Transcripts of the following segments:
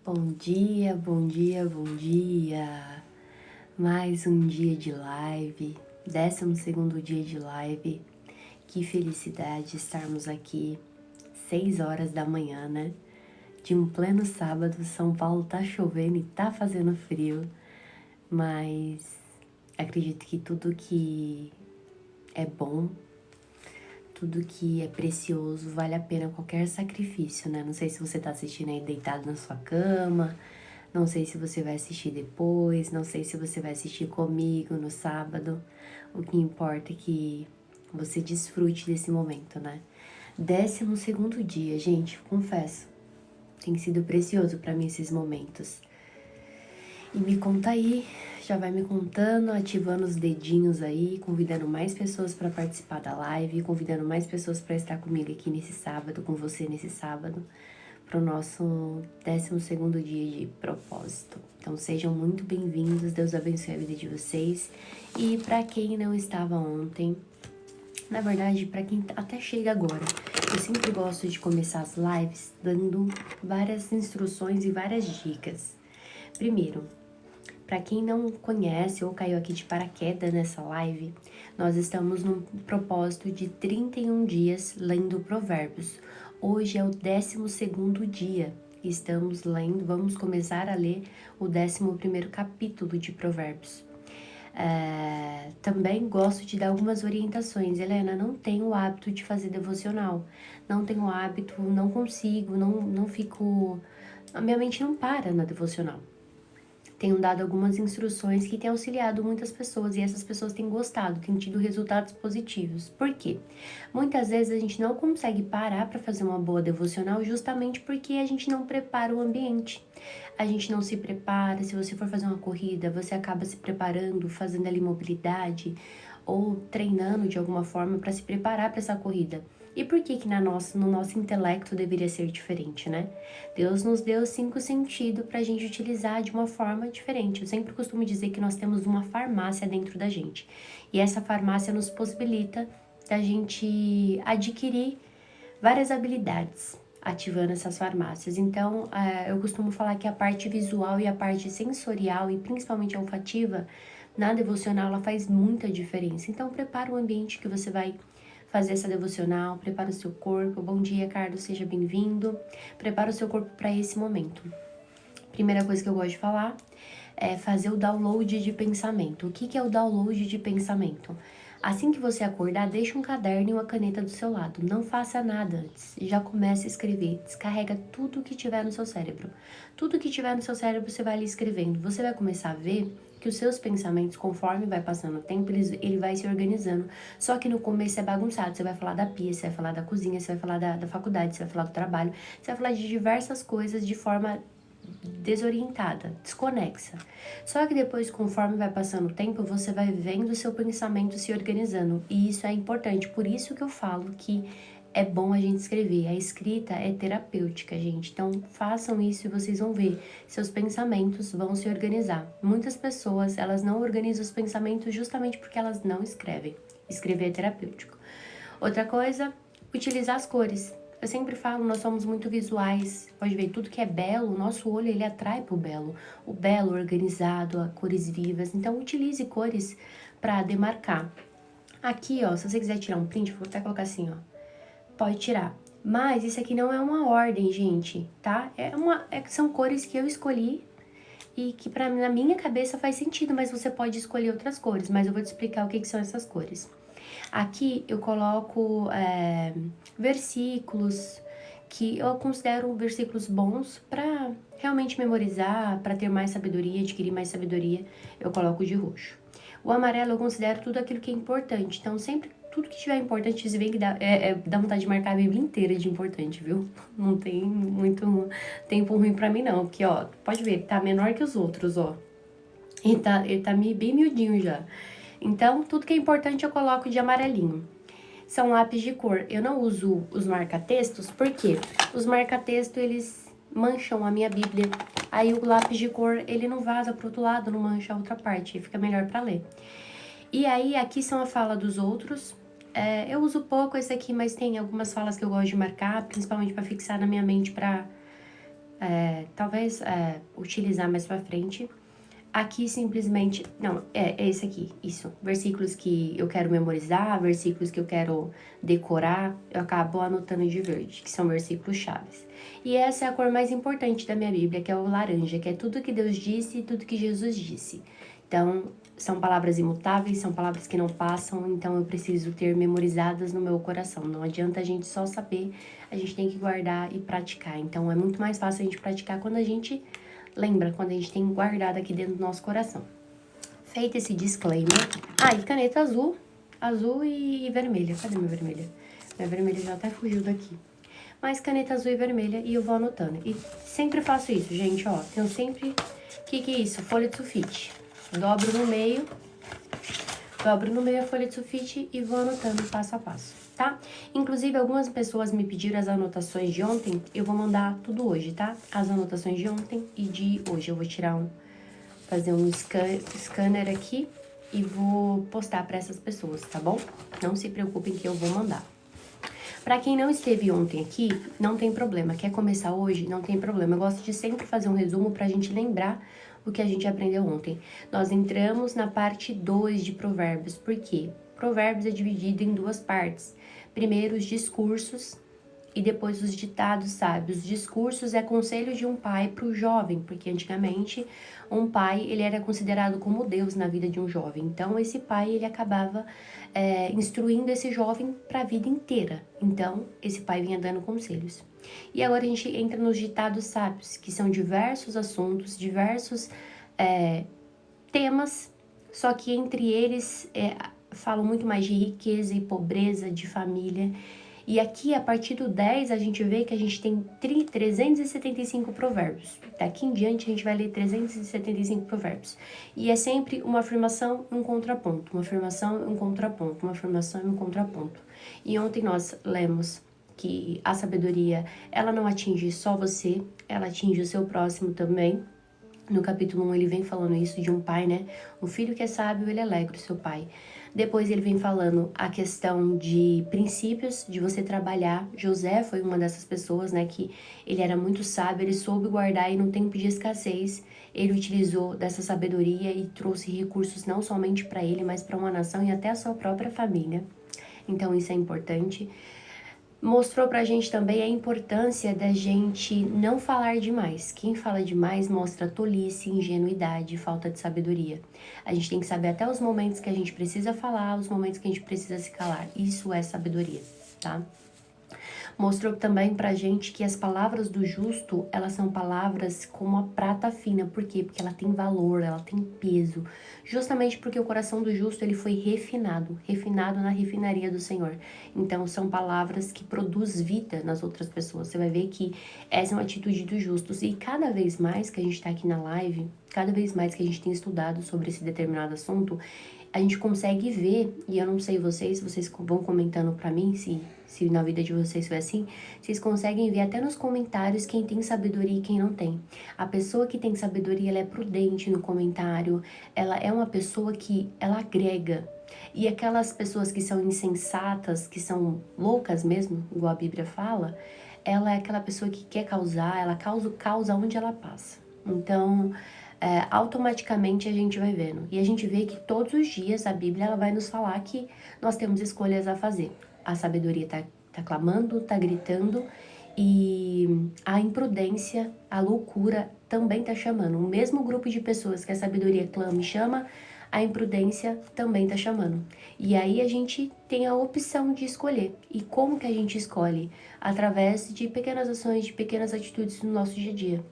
Bom dia, bom dia, bom dia. Mais um dia de live, 12º dia de live. Que felicidade estarmos aqui, 6 horas da manhã, né? De um pleno sábado, São Paulo tá chovendo e tá fazendo frio, mas acredito que tudo que é bom, tudo que é precioso, vale a pena qualquer sacrifício, né? Não sei se você tá assistindo aí deitado na sua cama, não sei se você vai assistir depois, não sei se você vai assistir comigo no sábado. O que importa é que você desfrute desse momento, né? 12º dia, gente, confesso, tem sido precioso pra mim esses momentos. E me conta aí, já vai me contando, ativando os dedinhos aí, convidando mais pessoas para participar da live, convidando mais pessoas para estar comigo aqui nesse sábado, com você nesse sábado, para o nosso 12º dia de propósito. Então sejam muito bem-vindos, Deus abençoe a vida de vocês. E para quem não estava ontem, na verdade, para quem até chega agora, eu sempre gosto de começar as lives dando várias instruções e várias dicas. Primeiro, para quem não conhece ou caiu aqui de paraquedas nessa live, nós estamos no propósito de 31 dias lendo Provérbios. Hoje é o 12º dia. Estamos lendo, vamos começar a ler o 11º capítulo de Provérbios. Também gosto de dar algumas orientações. Helena, não tenho o hábito de fazer devocional. Não tenho o hábito, não consigo, não fico... A minha mente não para na devocional. Tenho dado algumas instruções que têm auxiliado muitas pessoas e essas pessoas têm gostado, têm tido resultados positivos. Por quê? Muitas vezes a gente não consegue parar para fazer uma boa devocional justamente porque a gente não prepara o ambiente. A gente não se prepara, se você for fazer uma corrida, você acaba se preparando, fazendo ali mobilidade ou treinando de alguma forma para se preparar para essa corrida. E por que no nosso intelecto deveria ser diferente, né? Deus nos deu 5 sentidos para a gente utilizar de uma forma diferente. Eu sempre costumo dizer que nós temos uma farmácia dentro da gente. E essa farmácia nos possibilita da gente adquirir várias habilidades, ativando essas farmácias. Então, eu costumo falar que a parte visual e a parte sensorial, e principalmente a olfativa, na devocional, ela faz muita diferença. Então, prepara o ambiente que você vai fazer essa devocional, prepara o seu corpo. Bom dia, Carlos, seja bem-vindo. Prepara o seu corpo para esse momento. Primeira coisa que eu gosto de falar é fazer o download de pensamento. O que é o download de pensamento? Assim que você acordar, deixa um caderno e uma caneta do seu lado. Não faça nada antes. Já comece a escrever. Descarrega tudo que tiver no seu cérebro. Tudo que tiver no seu cérebro, você vai ali escrevendo. Você vai começar a ver que os seus pensamentos, conforme vai passando o tempo, ele vai se organizando. Só que no começo é bagunçado. Você vai falar da pia, você vai falar da cozinha, você vai falar da faculdade, você vai falar do trabalho. Você vai falar de diversas coisas de forma desorientada, desconexa. Só que depois, conforme vai passando o tempo, você vai vendo o seu pensamento se organizando. E isso é importante. Por isso que eu falo que é bom a gente escrever. A escrita é terapêutica, gente. Então, façam isso e vocês vão ver. Seus pensamentos vão se organizar. Muitas pessoas, elas não organizam os pensamentos justamente porque elas não escrevem. Escrever é terapêutico. Outra coisa, utilizar as cores. Eu sempre falo, nós somos muito visuais. Pode ver, tudo que é belo, o nosso olho, ele atrai pro belo. O belo, organizado, a cores vivas. Então, utilize cores para demarcar. Aqui, ó, se você quiser tirar um print, vou até colocar assim, ó. Pode tirar. Mas isso aqui não é uma ordem, gente, tá? São cores que eu escolhi e que na minha cabeça faz sentido, mas você pode escolher outras cores. Mas eu vou te explicar o que são essas cores. Aqui eu coloco versículos que eu considero versículos bons para realmente memorizar, para ter mais sabedoria, adquirir mais sabedoria, eu coloco de roxo. O amarelo eu considero tudo aquilo que é importante, então sempre tudo que tiver importante, se bem que dá vontade de marcar a Bíblia inteira de importante, viu? Não tem muito tempo ruim pra mim não, porque ó, pode ver, tá menor que os outros, ó. Ele tá bem miudinho já. Então, tudo que é importante eu coloco de amarelinho. São lápis de cor. Eu não uso os marca-textos, porque os marca-textos, eles mancham a minha Bíblia. Aí o lápis de cor, ele não vaza pro outro lado, não mancha a outra parte, fica melhor pra ler. E aí, aqui são a fala dos outros. Eu uso pouco esse aqui, mas tem algumas falas que eu gosto de marcar, principalmente pra fixar na minha mente, pra talvez utilizar mais pra frente. Aqui simplesmente, não, é esse aqui, isso. Versículos que eu quero memorizar, versículos que eu quero decorar, eu acabo anotando de verde, que são versículos chaves. E essa é a cor mais importante da minha Bíblia, que é o laranja, que é tudo que Deus disse e tudo que Jesus disse. Então, são palavras imutáveis, são palavras que não passam, então eu preciso ter memorizadas no meu coração. Não adianta a gente só saber, a gente tem que guardar e praticar. Então, é muito mais fácil a gente praticar quando a gente lembra, quando a gente tem guardado aqui dentro do nosso coração. Feito esse disclaimer. E caneta azul. Azul e vermelha. Cadê minha vermelha? Minha vermelha já até fugiu daqui. Mas caneta azul e vermelha e eu vou anotando. E sempre faço isso, gente, ó. Tenho sempre... O que é isso? Folha de sulfite. Dobro no meio a folha de sulfite e vou anotando passo a passo, tá? Inclusive, algumas pessoas me pediram as anotações de ontem, eu vou mandar tudo hoje, tá? As anotações de ontem e de hoje. Eu vou fazer um scanner aqui e vou postar para essas pessoas, tá bom? Não se preocupem que eu vou mandar. Para quem não esteve ontem aqui, não tem problema. Quer começar hoje? Não tem problema. Eu gosto de sempre fazer um resumo pra gente lembrar o que a gente aprendeu ontem. Nós entramos na parte 2 de Provérbios. Por quê? Provérbios é dividido em duas partes. Primeiro, os discursos e depois os ditados sábios. Os discursos é conselho de um pai para o jovem, porque antigamente um pai ele era considerado como Deus na vida de um jovem. Então esse pai ele acabava instruindo esse jovem para a vida inteira. Então esse pai vinha dando conselhos. E agora a gente entra nos ditados sábios, que são diversos assuntos, diversos temas, só que entre eles falam muito mais de riqueza e pobreza, de família. E aqui, a partir do 10, a gente vê que a gente tem 375 provérbios. Daqui em diante, a gente vai ler 375 provérbios. E é sempre uma afirmação e um contraponto, uma afirmação e um contraponto, uma afirmação e um contraponto. E ontem nós lemos que a sabedoria, ela não atinge só você, ela atinge o seu próximo também. No capítulo 1 ele vem falando isso de um pai, né? O filho que é sábio, ele alegra o seu pai. Depois ele vem falando a questão de princípios, de você trabalhar. José foi uma dessas pessoas, né? Que ele era muito sábio, ele soube guardar e no tempo de escassez ele utilizou dessa sabedoria e trouxe recursos não somente para ele, mas para uma nação e até a sua própria família. Então isso é importante. Mostrou pra gente também a importância da gente não falar demais. Quem fala demais mostra tolice, ingenuidade, falta de sabedoria. A gente tem que saber até os momentos que a gente precisa falar, os momentos que a gente precisa se calar. Isso é sabedoria, tá? Mostrou também pra gente que as palavras do justo, elas são palavras como a prata fina. Por quê? Porque ela tem valor, ela tem peso. Justamente porque o coração do justo, ele foi refinado na refinaria do Senhor. Então, são palavras que produzem vida nas outras pessoas. Você vai ver que essa é uma atitude dos justos. E cada vez mais que a gente tá aqui na live, cada vez mais que a gente tem estudado sobre esse determinado assunto, a gente consegue ver, e eu não sei vocês vão comentando pra mim, se na vida de vocês foi assim, vocês conseguem ver até nos comentários quem tem sabedoria e quem não tem. A pessoa que tem sabedoria, ela é prudente no comentário, ela é uma pessoa que, ela agrega. E aquelas pessoas que são insensatas, que são loucas mesmo, igual a Bíblia fala, ela é aquela pessoa que quer causar, ela causa o caos onde ela passa. Então, automaticamente a gente vai vendo. E a gente vê que todos os dias a Bíblia ela vai nos falar que nós temos escolhas a fazer. A sabedoria tá clamando, tá gritando, e a imprudência, a loucura também tá chamando. O mesmo grupo de pessoas que a sabedoria clama e chama, a imprudência também tá chamando. E aí a gente tem a opção de escolher. E como que a gente escolhe? Através de pequenas ações, de pequenas atitudes no nosso dia a dia.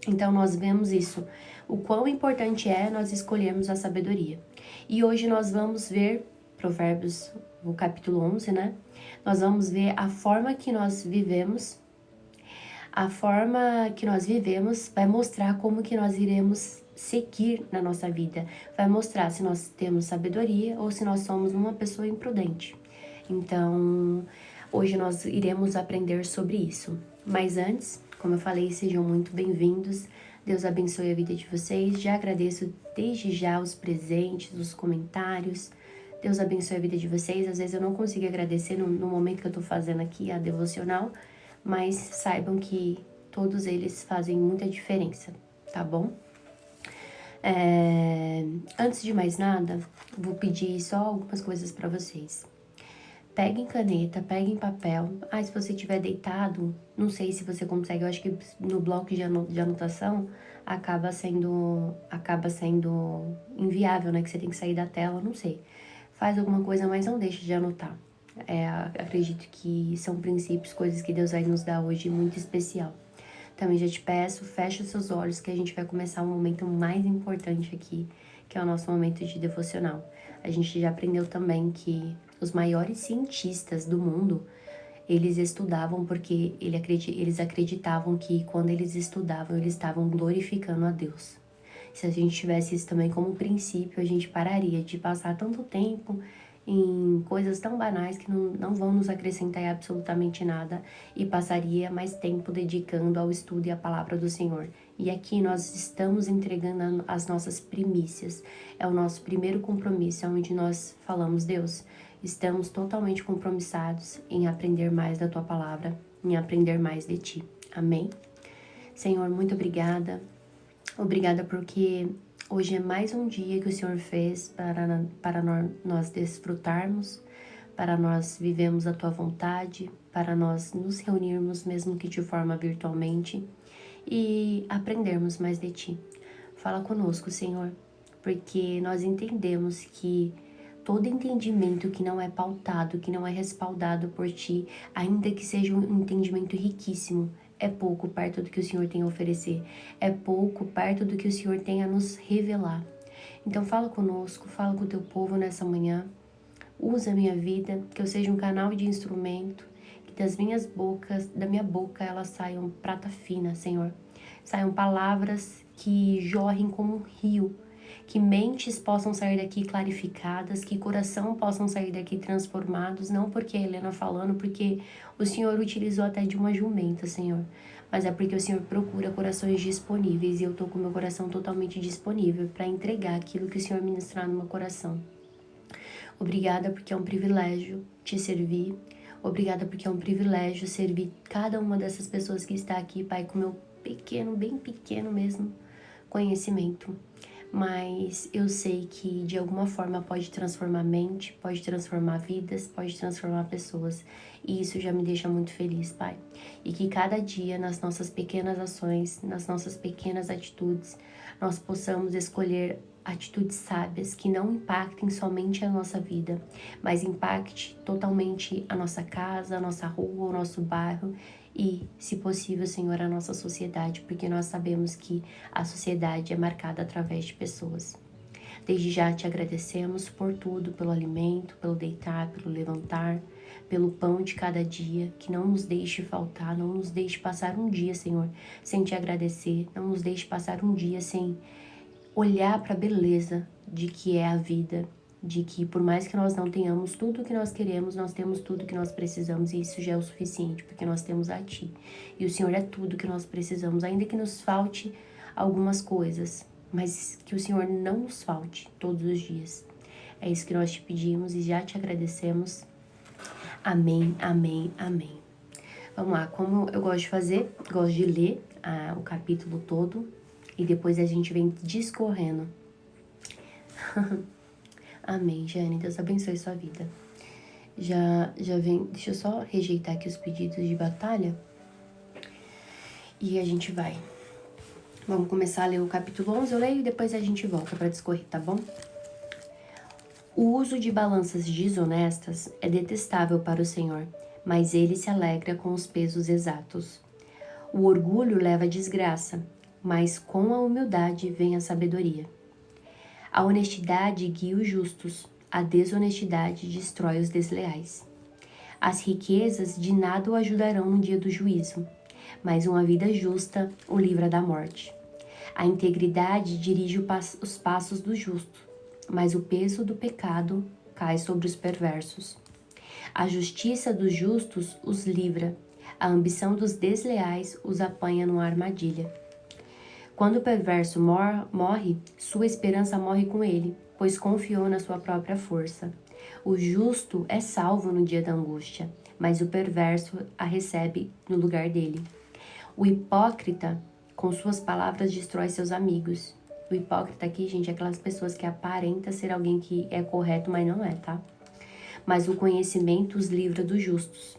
Então nós vemos isso, o quão importante é nós escolhermos a sabedoria. E hoje nós vamos ver Provérbios, o capítulo 11, né? Nós vamos ver a forma que nós vivemos. A forma que nós vivemos vai mostrar como que nós iremos seguir na nossa vida. Vai mostrar se nós temos sabedoria ou se nós somos uma pessoa imprudente. Então, hoje nós iremos aprender sobre isso. Mas antes, como eu falei, sejam muito bem-vindos. Deus abençoe a vida de vocês. Já agradeço desde já os presentes, os comentários. Deus abençoe a vida de vocês. Às vezes eu não consigo agradecer no momento que eu tô fazendo aqui a devocional, mas saibam que todos eles fazem muita diferença, tá bom? Antes de mais nada, vou pedir só algumas coisas para vocês. Peguem caneta, peguem papel. Se você estiver deitado, não sei se você consegue, eu acho que no bloco de anotação acaba sendo inviável, né? Que você tem que sair da tela, não sei. Faz alguma coisa, mas não deixe de anotar. Acredito que são princípios, coisas que Deus vai nos dar hoje muito especial. Também já te peço, fecha os seus olhos que a gente vai começar um momento mais importante aqui, que é o nosso momento de devocional. A gente já aprendeu também que os maiores cientistas do mundo, eles estudavam porque eles acreditavam que quando eles estudavam, eles estavam glorificando a Deus. Se a gente tivesse isso também como princípio, a gente pararia de passar tanto tempo em coisas tão banais que não vão nos acrescentar absolutamente nada e passaria mais tempo dedicando ao estudo e à palavra do Senhor. E aqui nós estamos entregando as nossas primícias. É o nosso primeiro compromisso, onde nós falamos: Deus, estamos totalmente compromissados em aprender mais da Tua palavra, em aprender mais de Ti. Amém? Senhor, muito obrigada. Obrigada porque hoje é mais um dia que o Senhor fez para nós desfrutarmos, para nós vivemos a Tua vontade, para nós nos reunirmos, mesmo que de forma virtualmente, e aprendermos mais de Ti. Fala conosco, Senhor, porque nós entendemos que todo entendimento que não é pautado, que não é respaldado por Ti, ainda que seja um entendimento riquíssimo, é pouco perto do que o Senhor tem a oferecer, é pouco perto do que o Senhor tem a nos revelar. Então fala conosco, fala com o Teu povo nessa manhã, usa a minha vida, que eu seja um canal de instrumento, que da minha boca elas saiam prata fina, Senhor. Saiam palavras que jorrem como um rio, que mentes possam sair daqui clarificadas, que coração possam sair daqui transformados, não porque a Helena falando, porque o Senhor utilizou até de uma jumenta, Senhor, mas é porque o Senhor procura corações disponíveis e eu tô com meu coração totalmente disponível para entregar aquilo que o Senhor ministrar no meu coração. Obrigada porque é um privilégio te servir, obrigada porque é um privilégio servir cada uma dessas pessoas que está aqui, Pai, com meu pequeno, bem pequeno mesmo, conhecimento. Mas eu sei que de alguma forma pode transformar mente, pode transformar vidas, pode transformar pessoas. E isso já me deixa muito feliz, Pai. E que cada dia, nas nossas pequenas ações, nas nossas pequenas atitudes, nós possamos escolher atitudes sábias que não impactem somente a nossa vida, mas impacte totalmente a nossa casa, a nossa rua, o nosso bairro e, se possível, Senhor, a nossa sociedade, porque nós sabemos que a sociedade é marcada através de pessoas. Desde já te agradecemos por tudo, pelo alimento, pelo deitar, pelo levantar, pelo pão de cada dia, que não nos deixe faltar, não nos deixe passar um dia, Senhor, sem te agradecer, não nos deixe passar um dia sem olhar para a beleza de que é a vida, de que por mais que nós não tenhamos tudo o que nós queremos, nós temos tudo o que nós precisamos e isso já é o suficiente, porque nós temos a Ti. E o Senhor é tudo que nós precisamos, ainda que nos falte algumas coisas, mas que o Senhor não nos falte todos os dias. É isso que nós te pedimos e já te agradecemos. Amém, amém, amém. Vamos lá, como eu gosto de fazer, gosto de ler o capítulo todo e depois a gente vem discorrendo. Amém, Jane. Deus abençoe sua vida. Já vem... Deixa eu só rejeitar aqui os pedidos de batalha. E a gente vai. Vamos começar a ler o capítulo 11. Eu leio e depois a gente volta para discorrer, tá bom? O uso de balanças desonestas é detestável para o Senhor, mas ele se alegra com os pesos exatos. O orgulho leva à desgraça, mas com a humildade vem a sabedoria. A honestidade guia os justos, a desonestidade destrói os desleais. As riquezas de nada o ajudarão no dia do juízo, mas uma vida justa o livra da morte. A integridade dirige os passos do justo, mas o peso do pecado cai sobre os perversos. A justiça dos justos os livra, a ambição dos desleais os apanha numa armadilha. Quando o perverso morre, sua esperança morre com ele, pois confiou na sua própria força. O justo é salvo no dia da angústia, mas o perverso a recebe no lugar dele. O hipócrita, com suas palavras, destrói seus amigos. O hipócrita aqui, gente, é aquelas pessoas que aparentam ser alguém que é correto, mas não é, tá? Mas o conhecimento os livra dos justos.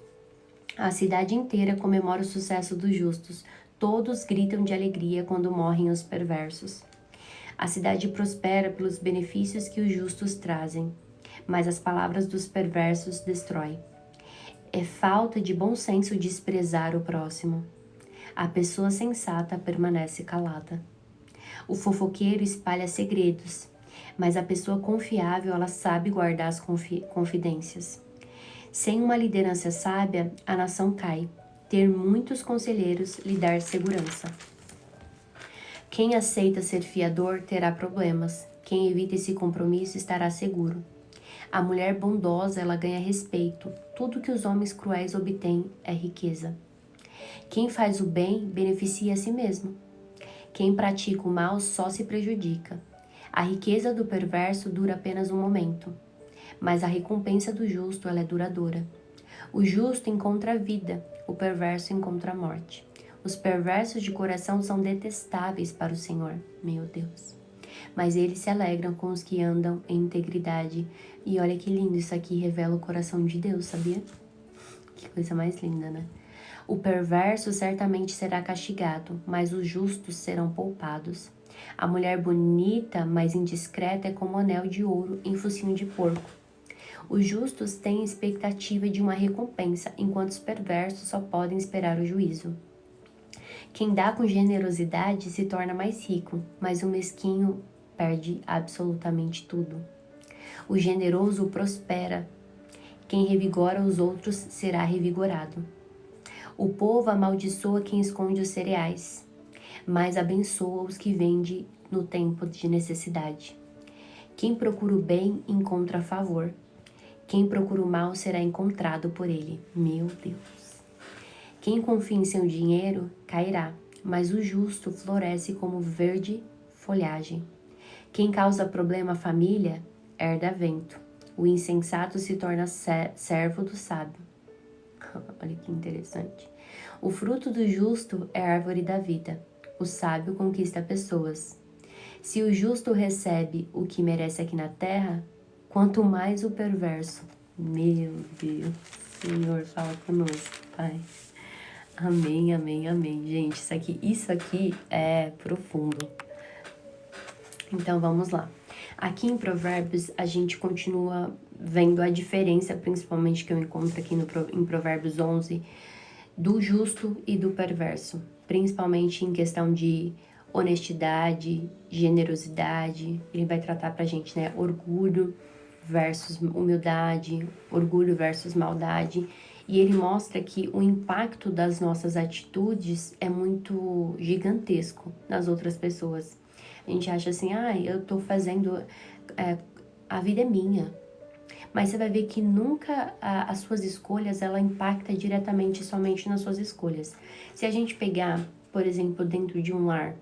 A cidade inteira comemora o sucesso dos justos. Todos gritam de alegria quando morrem os perversos. A cidade prospera pelos benefícios que os justos trazem, mas as palavras dos perversos destroem. É falta de bom senso desprezar o próximo. A pessoa sensata permanece calada. O fofoqueiro espalha segredos, mas a pessoa confiável, ela sabe guardar as confidências. Sem uma liderança sábia, a nação cai. Ter muitos conselheiros lhe dá segurança. Quem aceita ser fiador terá problemas. Quem evita esse compromisso estará seguro. A mulher bondosa, ela ganha respeito. Tudo que os homens cruéis obtêm é riqueza. Quem faz o bem beneficia a si mesmo. Quem pratica o mal só se prejudica. A riqueza do perverso dura apenas um momento, mas a recompensa do justo, ela é duradoura. O justo encontra a vida, o perverso encontra a morte. Os perversos de coração são detestáveis para o Senhor, meu Deus. Mas eles se alegram com os que andam em integridade. E olha que lindo, isso aqui revela o coração de Deus, sabia? Que coisa mais linda, né? O perverso certamente será castigado, mas os justos serão poupados. A mulher bonita, mas indiscreta, é como anel de ouro em focinho de porco. Os justos têm expectativa de uma recompensa, enquanto os perversos só podem esperar o juízo. Quem dá com generosidade se torna mais rico, mas o mesquinho perde absolutamente tudo. O generoso prospera. Quem revigora os outros será revigorado. O povo amaldiçoa quem esconde os cereais, mas abençoa os que vende no tempo de necessidade. Quem procura o bem encontra favor. Quem procura o mal será encontrado por ele. Meu Deus. Quem confia em seu dinheiro cairá, mas o justo floresce como verde folhagem. Quem causa problema à família herda vento. O insensato se torna servo do sábio. Olha que interessante. O fruto do justo é a árvore da vida. O sábio conquista pessoas. Se o justo recebe o que merece aqui na terra, quanto mais o perverso. Meu Deus, Senhor, fala conosco, Pai. Amém, amém, amém. Gente, isso aqui é profundo. Então, vamos lá. Aqui em Provérbios, a gente continua vendo a diferença, principalmente que eu encontro aqui em Provérbios 11, do justo e do perverso. Principalmente em questão de honestidade, generosidade. Ele vai tratar pra gente, né? Orgulho versus humildade, orgulho versus maldade. E ele mostra que o impacto das nossas atitudes é muito gigantesco nas outras pessoas. A gente acha assim, eu tô fazendo, a vida é minha. Mas você vai ver que nunca as suas escolhas, ela impacta diretamente somente nas suas escolhas. Se a gente pegar, por exemplo, dentro de um lar,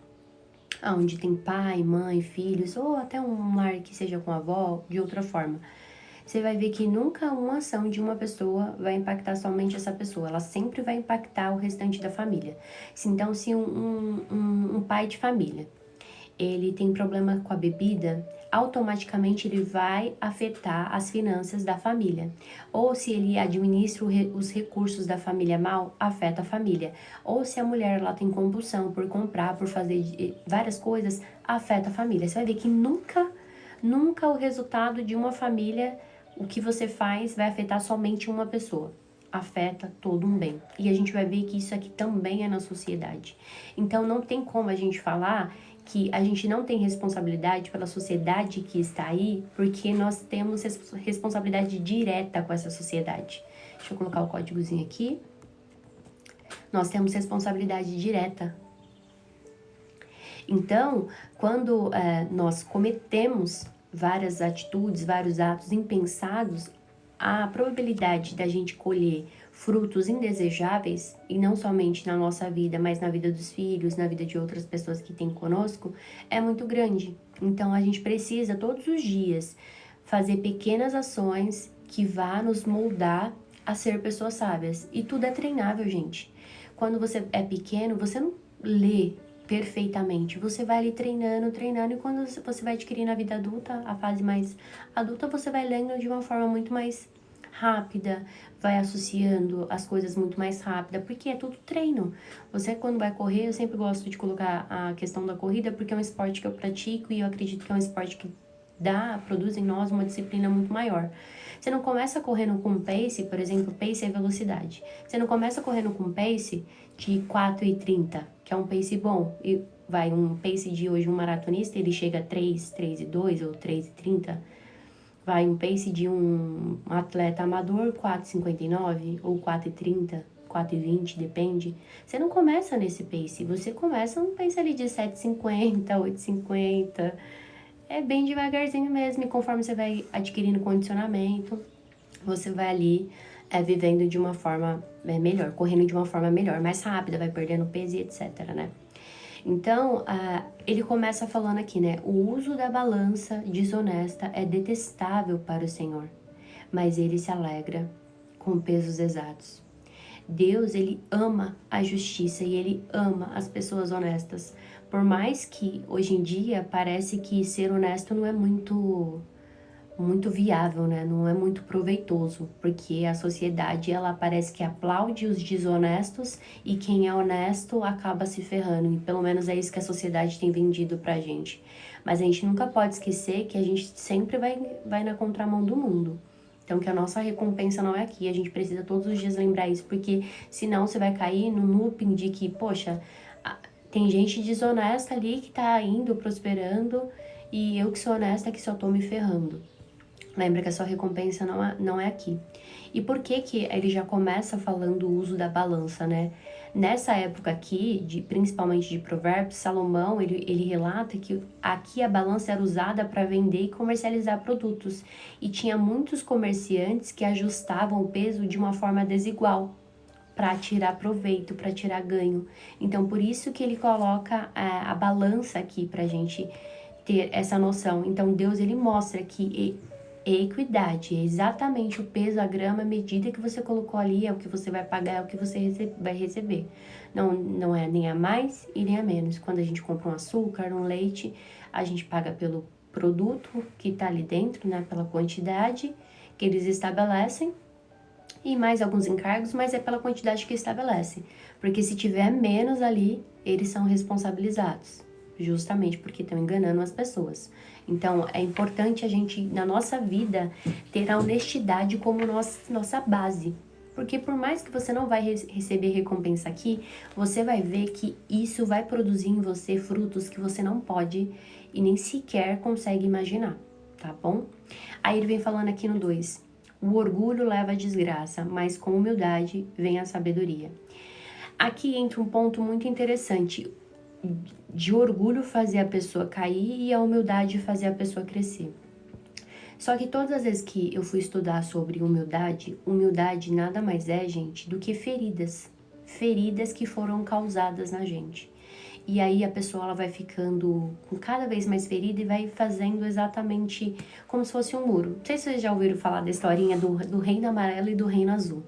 onde tem pai, mãe, filhos, ou até um lar que seja com a avó, de outra forma, você vai ver que nunca uma ação de uma pessoa vai impactar somente essa pessoa, ela sempre vai impactar o restante da família. Então, se um pai de família, ele tem problema com a bebida, automaticamente ele vai afetar as finanças da família. Ou se ele administra os recursos da família mal, afeta a família. Ou se a mulher ela tem compulsão por comprar, por fazer várias coisas, afeta a família. Você vai ver que nunca o resultado de uma família, o que você faz, vai afetar somente uma pessoa. Afeta todo um bem. E a gente vai ver que isso aqui também é na sociedade. Então não tem como a gente falar que a gente não tem responsabilidade pela sociedade que está aí, porque nós temos responsabilidade direta com essa sociedade. Deixa eu colocar o códigozinho aqui. Nós temos responsabilidade direta. Então, quando nós cometemos várias atitudes, vários atos impensados, a probabilidade da gente colher frutos indesejáveis, e não somente na nossa vida, mas na vida dos filhos, na vida de outras pessoas que têm conosco, é muito grande. Então, a gente precisa, todos os dias, fazer pequenas ações que vá nos moldar a ser pessoas sábias. E tudo é treinável, gente. quando você é pequeno, você não lê perfeitamente. Você vai ali treinando, treinando, e quando você vai adquirindo a vida adulta, a fase mais adulta, você vai lendo de uma forma muito mais rápida, vai associando as coisas muito mais rápida, porque é tudo treino. Você, quando vai correr, eu sempre gosto de colocar a questão da corrida, porque é um esporte que eu pratico e eu acredito que é um esporte que produz em nós uma disciplina muito maior. Você não começa correndo com pace, por exemplo, pace é velocidade. Você não começa correndo com pace de 4:30, que é um pace bom. E vai um pace de hoje, um maratonista, ele chega a 3:2 ou 3:30. Vai um pace de um atleta amador, 4:59 ou 4:30, 4:20, depende. Você não começa nesse pace, você começa um pace ali de 7:50, 8:50. É bem devagarzinho mesmo, e conforme você vai adquirindo condicionamento, você vai ali vivendo de uma forma melhor, correndo de uma forma melhor, mais rápida, vai perdendo peso e etc, né? Então, ele começa falando aqui, né? O uso da balança desonesta é detestável para o Senhor, mas ele se alegra com pesos exatos. Deus, ele ama a justiça e ele ama as pessoas honestas. Por mais que hoje em dia parece que ser honesto não é muito viável, né? Não é muito proveitoso, porque a sociedade, ela parece que aplaude os desonestos e quem é honesto acaba se ferrando, e pelo menos é isso que a sociedade tem vendido pra gente. Mas a gente nunca pode esquecer que a gente sempre vai na contramão do mundo. Então, que a nossa recompensa não é aqui, a gente precisa todos os dias lembrar isso, porque senão você vai cair no looping de que, poxa, tem gente desonesta ali que tá indo, prosperando, e eu que sou honesta que só tô me ferrando. Lembra que a sua recompensa não é aqui. E por que que ele já começa falando o uso da balança, né? Nessa época aqui, principalmente de Provérbios, Salomão, ele relata que aqui a balança era usada para vender e comercializar produtos. E tinha muitos comerciantes que ajustavam o peso de uma forma desigual, para tirar proveito, para tirar ganho. Então, por isso que ele coloca a balança aqui para a gente ter essa noção. Então, Deus, ele mostra que equidade, é exatamente o peso, a grama, a medida que você colocou ali, é o que você vai pagar, é o que você vai receber. Não é nem a mais e nem a menos. Quando a gente compra um açúcar, um leite, a gente paga pelo produto que está ali dentro, né, pela quantidade que eles estabelecem, e mais alguns encargos, mas é pela quantidade que estabelece. Porque se tiver menos ali, eles são responsabilizados, justamente porque estão enganando as pessoas. Então, é importante a gente, na nossa vida, ter a honestidade como nossa base. Porque por mais que você não vai receber recompensa aqui, você vai ver que isso vai produzir em você frutos que você não pode e nem sequer consegue imaginar, tá bom? Aí ele vem falando aqui no 2. O orgulho leva à desgraça, mas com humildade vem a sabedoria. Aqui entra um ponto muito interessante, de orgulho fazer a pessoa cair e a humildade fazer a pessoa crescer. Só que todas as vezes que eu fui estudar sobre humildade nada mais é, gente, do que feridas que foram causadas na gente. E aí a pessoa, ela vai ficando com cada vez mais ferida e vai fazendo exatamente como se fosse um muro. Não sei se vocês já ouviram falar da historinha do reino amarelo e do reino azul.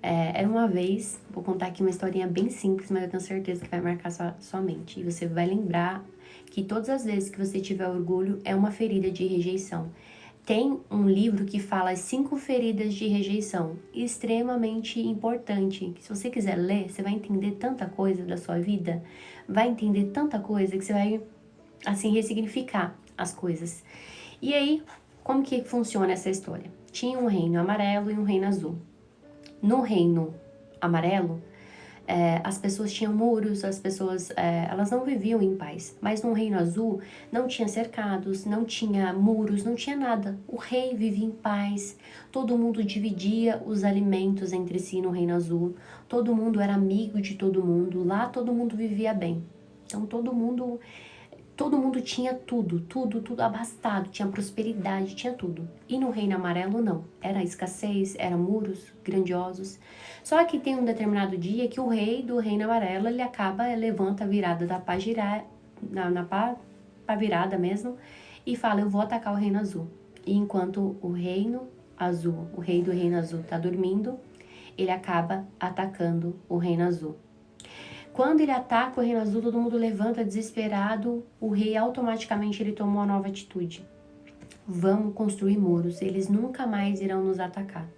Era uma vez, vou contar aqui uma historinha bem simples, mas eu tenho certeza que vai marcar sua mente. E você vai lembrar que todas as vezes que você tiver orgulho, é uma ferida de rejeição. Tem um livro que fala as 5 feridas de rejeição, extremamente importante. Se você quiser ler, você vai entender tanta coisa da sua vida, vai entender tanta coisa que você vai, assim, ressignificar as coisas. E aí, como que funciona essa história? Tinha um reino amarelo e um reino azul. No reino amarelo, as pessoas tinham muros, as pessoas elas não viviam em paz. Mas no reino azul não tinha cercados, não tinha muros, não tinha nada. O rei vivia em paz, todo mundo dividia os alimentos entre si no reino azul, todo mundo era amigo de todo mundo, lá todo mundo vivia bem. Então todo mundo tinha tudo abastado, tinha prosperidade, tinha tudo. E no reino amarelo não, era escassez, era muros grandiosos. Só que tem um determinado dia que o rei do reino amarelo, ele levanta a virada da pá pá virada mesmo, e fala, eu vou atacar o reino azul. E enquanto o rei do reino azul tá dormindo, ele acaba atacando o Reino Azul. Quando ele ataca o Reino Azul, todo mundo levanta desesperado, o rei automaticamente ele toma uma nova atitude. Vamos construir muros, eles nunca mais irão nos atacar.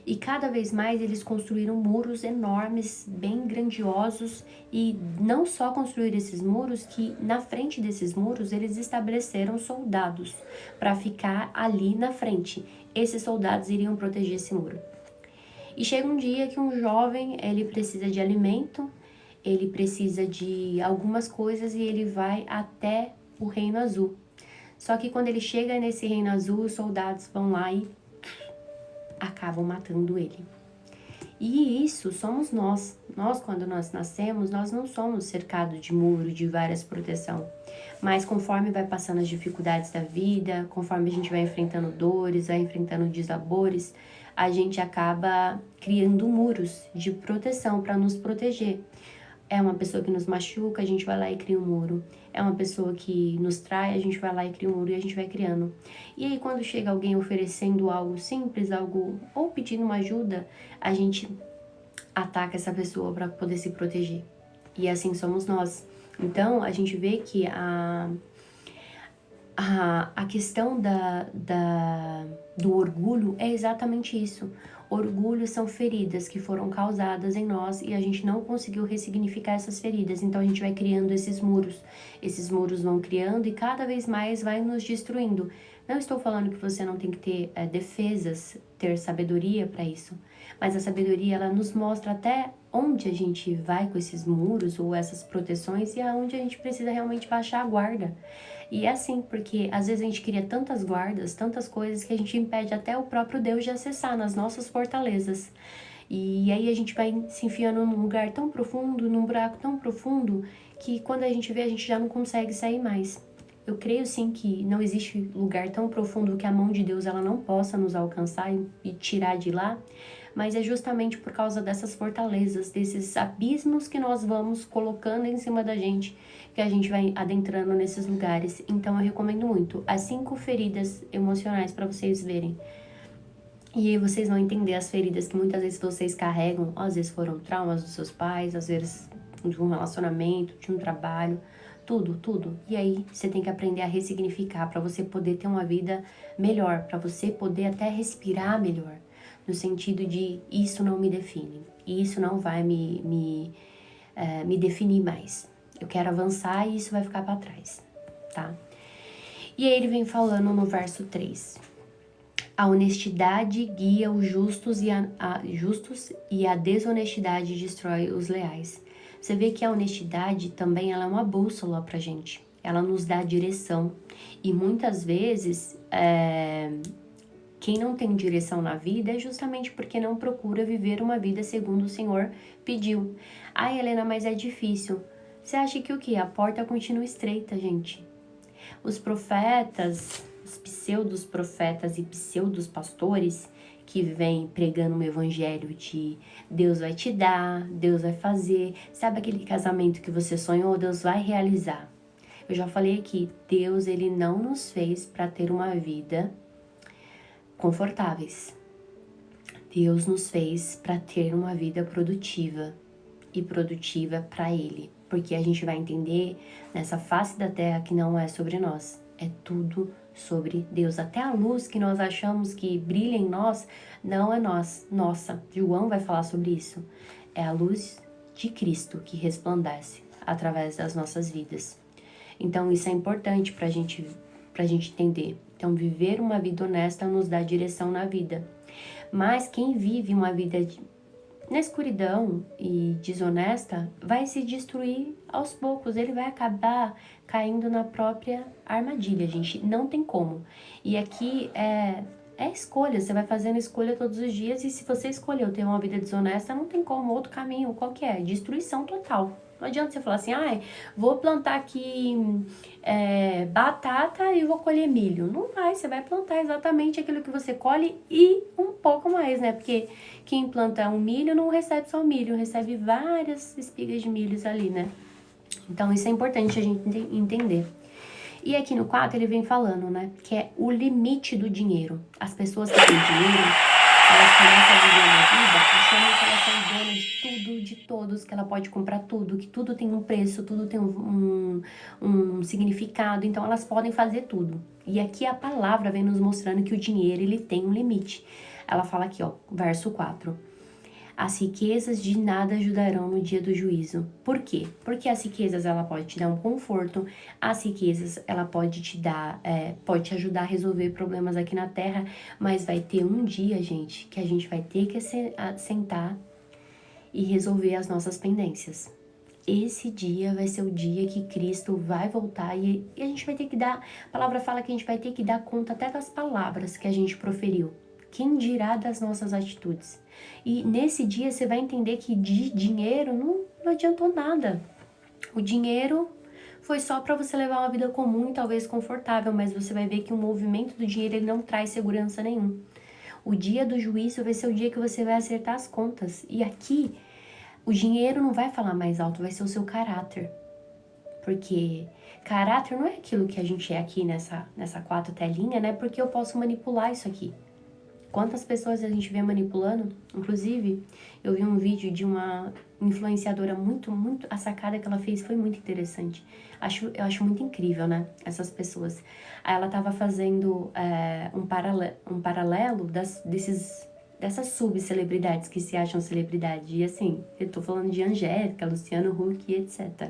E cada vez mais eles construíram muros enormes, bem grandiosos, e não só construíram esses muros, que na frente desses muros eles estabeleceram soldados para ficar ali na frente. Esses soldados iriam proteger esse muro. E chega um dia que um jovem, ele precisa de alimento, ele precisa de algumas coisas e ele vai até o Reino Azul. Só que quando ele chega nesse Reino Azul, os soldados vão lá e acabam matando ele. E isso somos nós. Nós, quando nós nascemos, nós não somos cercados de muro, de várias proteção. Mas conforme vai passando as dificuldades da vida, conforme a gente vai enfrentando dores, vai enfrentando desabores, a gente acaba criando muros de proteção para nos proteger. É uma pessoa que nos machuca, a gente vai lá e cria um muro. É uma pessoa que nos trai, a gente vai lá e cria um muro e a gente vai criando. E aí quando chega alguém oferecendo algo simples, algo ou pedindo uma ajuda, a gente ataca essa pessoa para poder se proteger. E assim somos nós. Então a gente vê que a questão do orgulho é exatamente isso. Orgulho são feridas que foram causadas em nós e a gente não conseguiu ressignificar essas feridas. Então a gente vai criando esses muros. Esses muros vão criando e cada vez mais vai nos destruindo. Não estou falando que você não tem que ter defesas, ter sabedoria para isso. Mas a sabedoria, ela nos mostra até onde a gente vai com esses muros ou essas proteções e aonde a gente precisa realmente baixar a guarda. E é assim, porque às vezes a gente cria tantas guardas, tantas coisas que a gente impede até o próprio Deus de acessar nas nossas fortalezas. E aí a gente vai se enfiando num lugar tão profundo, num buraco tão profundo, que quando a gente vê, a gente já não consegue sair mais. Eu creio sim que não existe lugar tão profundo que a mão de Deus ela não possa nos alcançar e tirar de lá, mas é justamente por causa dessas fortalezas, desses abismos que nós vamos colocando em cima da gente, que a gente vai adentrando nesses lugares. Então eu recomendo muito as 5 feridas emocionais para vocês verem. E aí vocês vão entender as feridas que muitas vezes vocês carregam, às vezes foram traumas dos seus pais, às vezes de um relacionamento, de um trabalho, tudo. E aí você tem que aprender a ressignificar para você poder ter uma vida melhor, para você poder até respirar melhor, no sentido de isso não me define, isso não vai me definir mais. Eu quero avançar e isso vai ficar para trás, tá? E aí ele vem falando no verso 3. A honestidade guia os justos e a desonestidade destrói os leais. Você vê que a honestidade também ela é uma bússola pra gente. Ela nos dá direção. E muitas vezes, quem não tem direção na vida é justamente porque não procura viver uma vida segundo o Senhor pediu. Ah, Helena, mas é difícil. Você acha que o quê? A porta continua estreita, gente. Os profetas, os pseudos profetas e pseudos pastores que vêm pregando um evangelho de Deus vai te dar, Deus vai fazer. Sabe aquele casamento que você sonhou? Deus vai realizar. Eu já falei aqui, Deus ele não nos fez para ter uma vida confortáveis. Deus nos fez para ter uma vida produtiva e produtiva para Ele. Porque a gente vai entender nessa face da terra que não é sobre nós, é tudo sobre Deus. Até a luz que nós achamos que brilha em nós, não é nossa. João vai falar sobre isso. É a luz de Cristo que resplandece através das nossas vidas. Então isso é importante pra gente entender. Então viver uma vida honesta nos dá direção na vida. Mas quem vive uma vida na escuridão e desonesta, vai se destruir aos poucos, ele vai acabar caindo na própria armadilha, gente, não tem como. E aqui é escolha, você vai fazendo escolha todos os dias e se você escolheu ter uma vida desonesta, não tem como, outro caminho, qual que é? Destruição total. Não adianta você falar assim, vou plantar aqui batata e vou colher milho. Não vai, você vai plantar exatamente aquilo que você colhe e um pouco mais, né? Porque quem planta um milho não recebe só milho, recebe várias espigas de milhos ali, né? Então isso é importante a gente entender. E aqui no 4 ele vem falando, né? Que é o limite do dinheiro. As pessoas que têm dinheiro, Elas começam a viver uma vida achando que elas são donas de tudo, de todos, que ela pode comprar tudo, que tudo tem um preço, tudo tem um significado, então elas podem fazer tudo. E aqui a palavra vem nos mostrando que o dinheiro, ele tem um limite. Ela fala aqui, ó, verso 4. As riquezas de nada ajudarão no dia do juízo. Por quê? Porque as riquezas, ela pode te dar um conforto, as riquezas, ela pode te dar, pode te ajudar a resolver problemas aqui na Terra, mas vai ter um dia, gente, que a gente vai ter que sentar e resolver as nossas pendências. Esse dia vai ser o dia que Cristo vai voltar e a gente vai ter que dar, a palavra fala que a gente vai ter que dar conta até das palavras que a gente proferiu. Quem dirá das nossas atitudes? E nesse dia você vai entender que de dinheiro não adiantou nada. O dinheiro foi só para você levar uma vida comum e talvez confortável, mas você vai ver que o movimento do dinheiro ele não traz segurança nenhuma. O dia do juízo vai ser o dia que você vai acertar as contas. E aqui, o dinheiro não vai falar mais alto, vai ser o seu caráter. Porque caráter não é aquilo que a gente é aqui nessa 4 telinha, né? Porque eu posso manipular isso aqui. Quantas pessoas a gente vê manipulando? Inclusive, eu vi um vídeo de uma influenciadora muito, a sacada que ela fez foi muito interessante. Eu acho muito incrível, né? Essas pessoas. Aí ela tava fazendo um paralelo dessas subcelebridades que se acham celebridade. E assim, eu tô falando de Angélica, Luciano Huck, etc.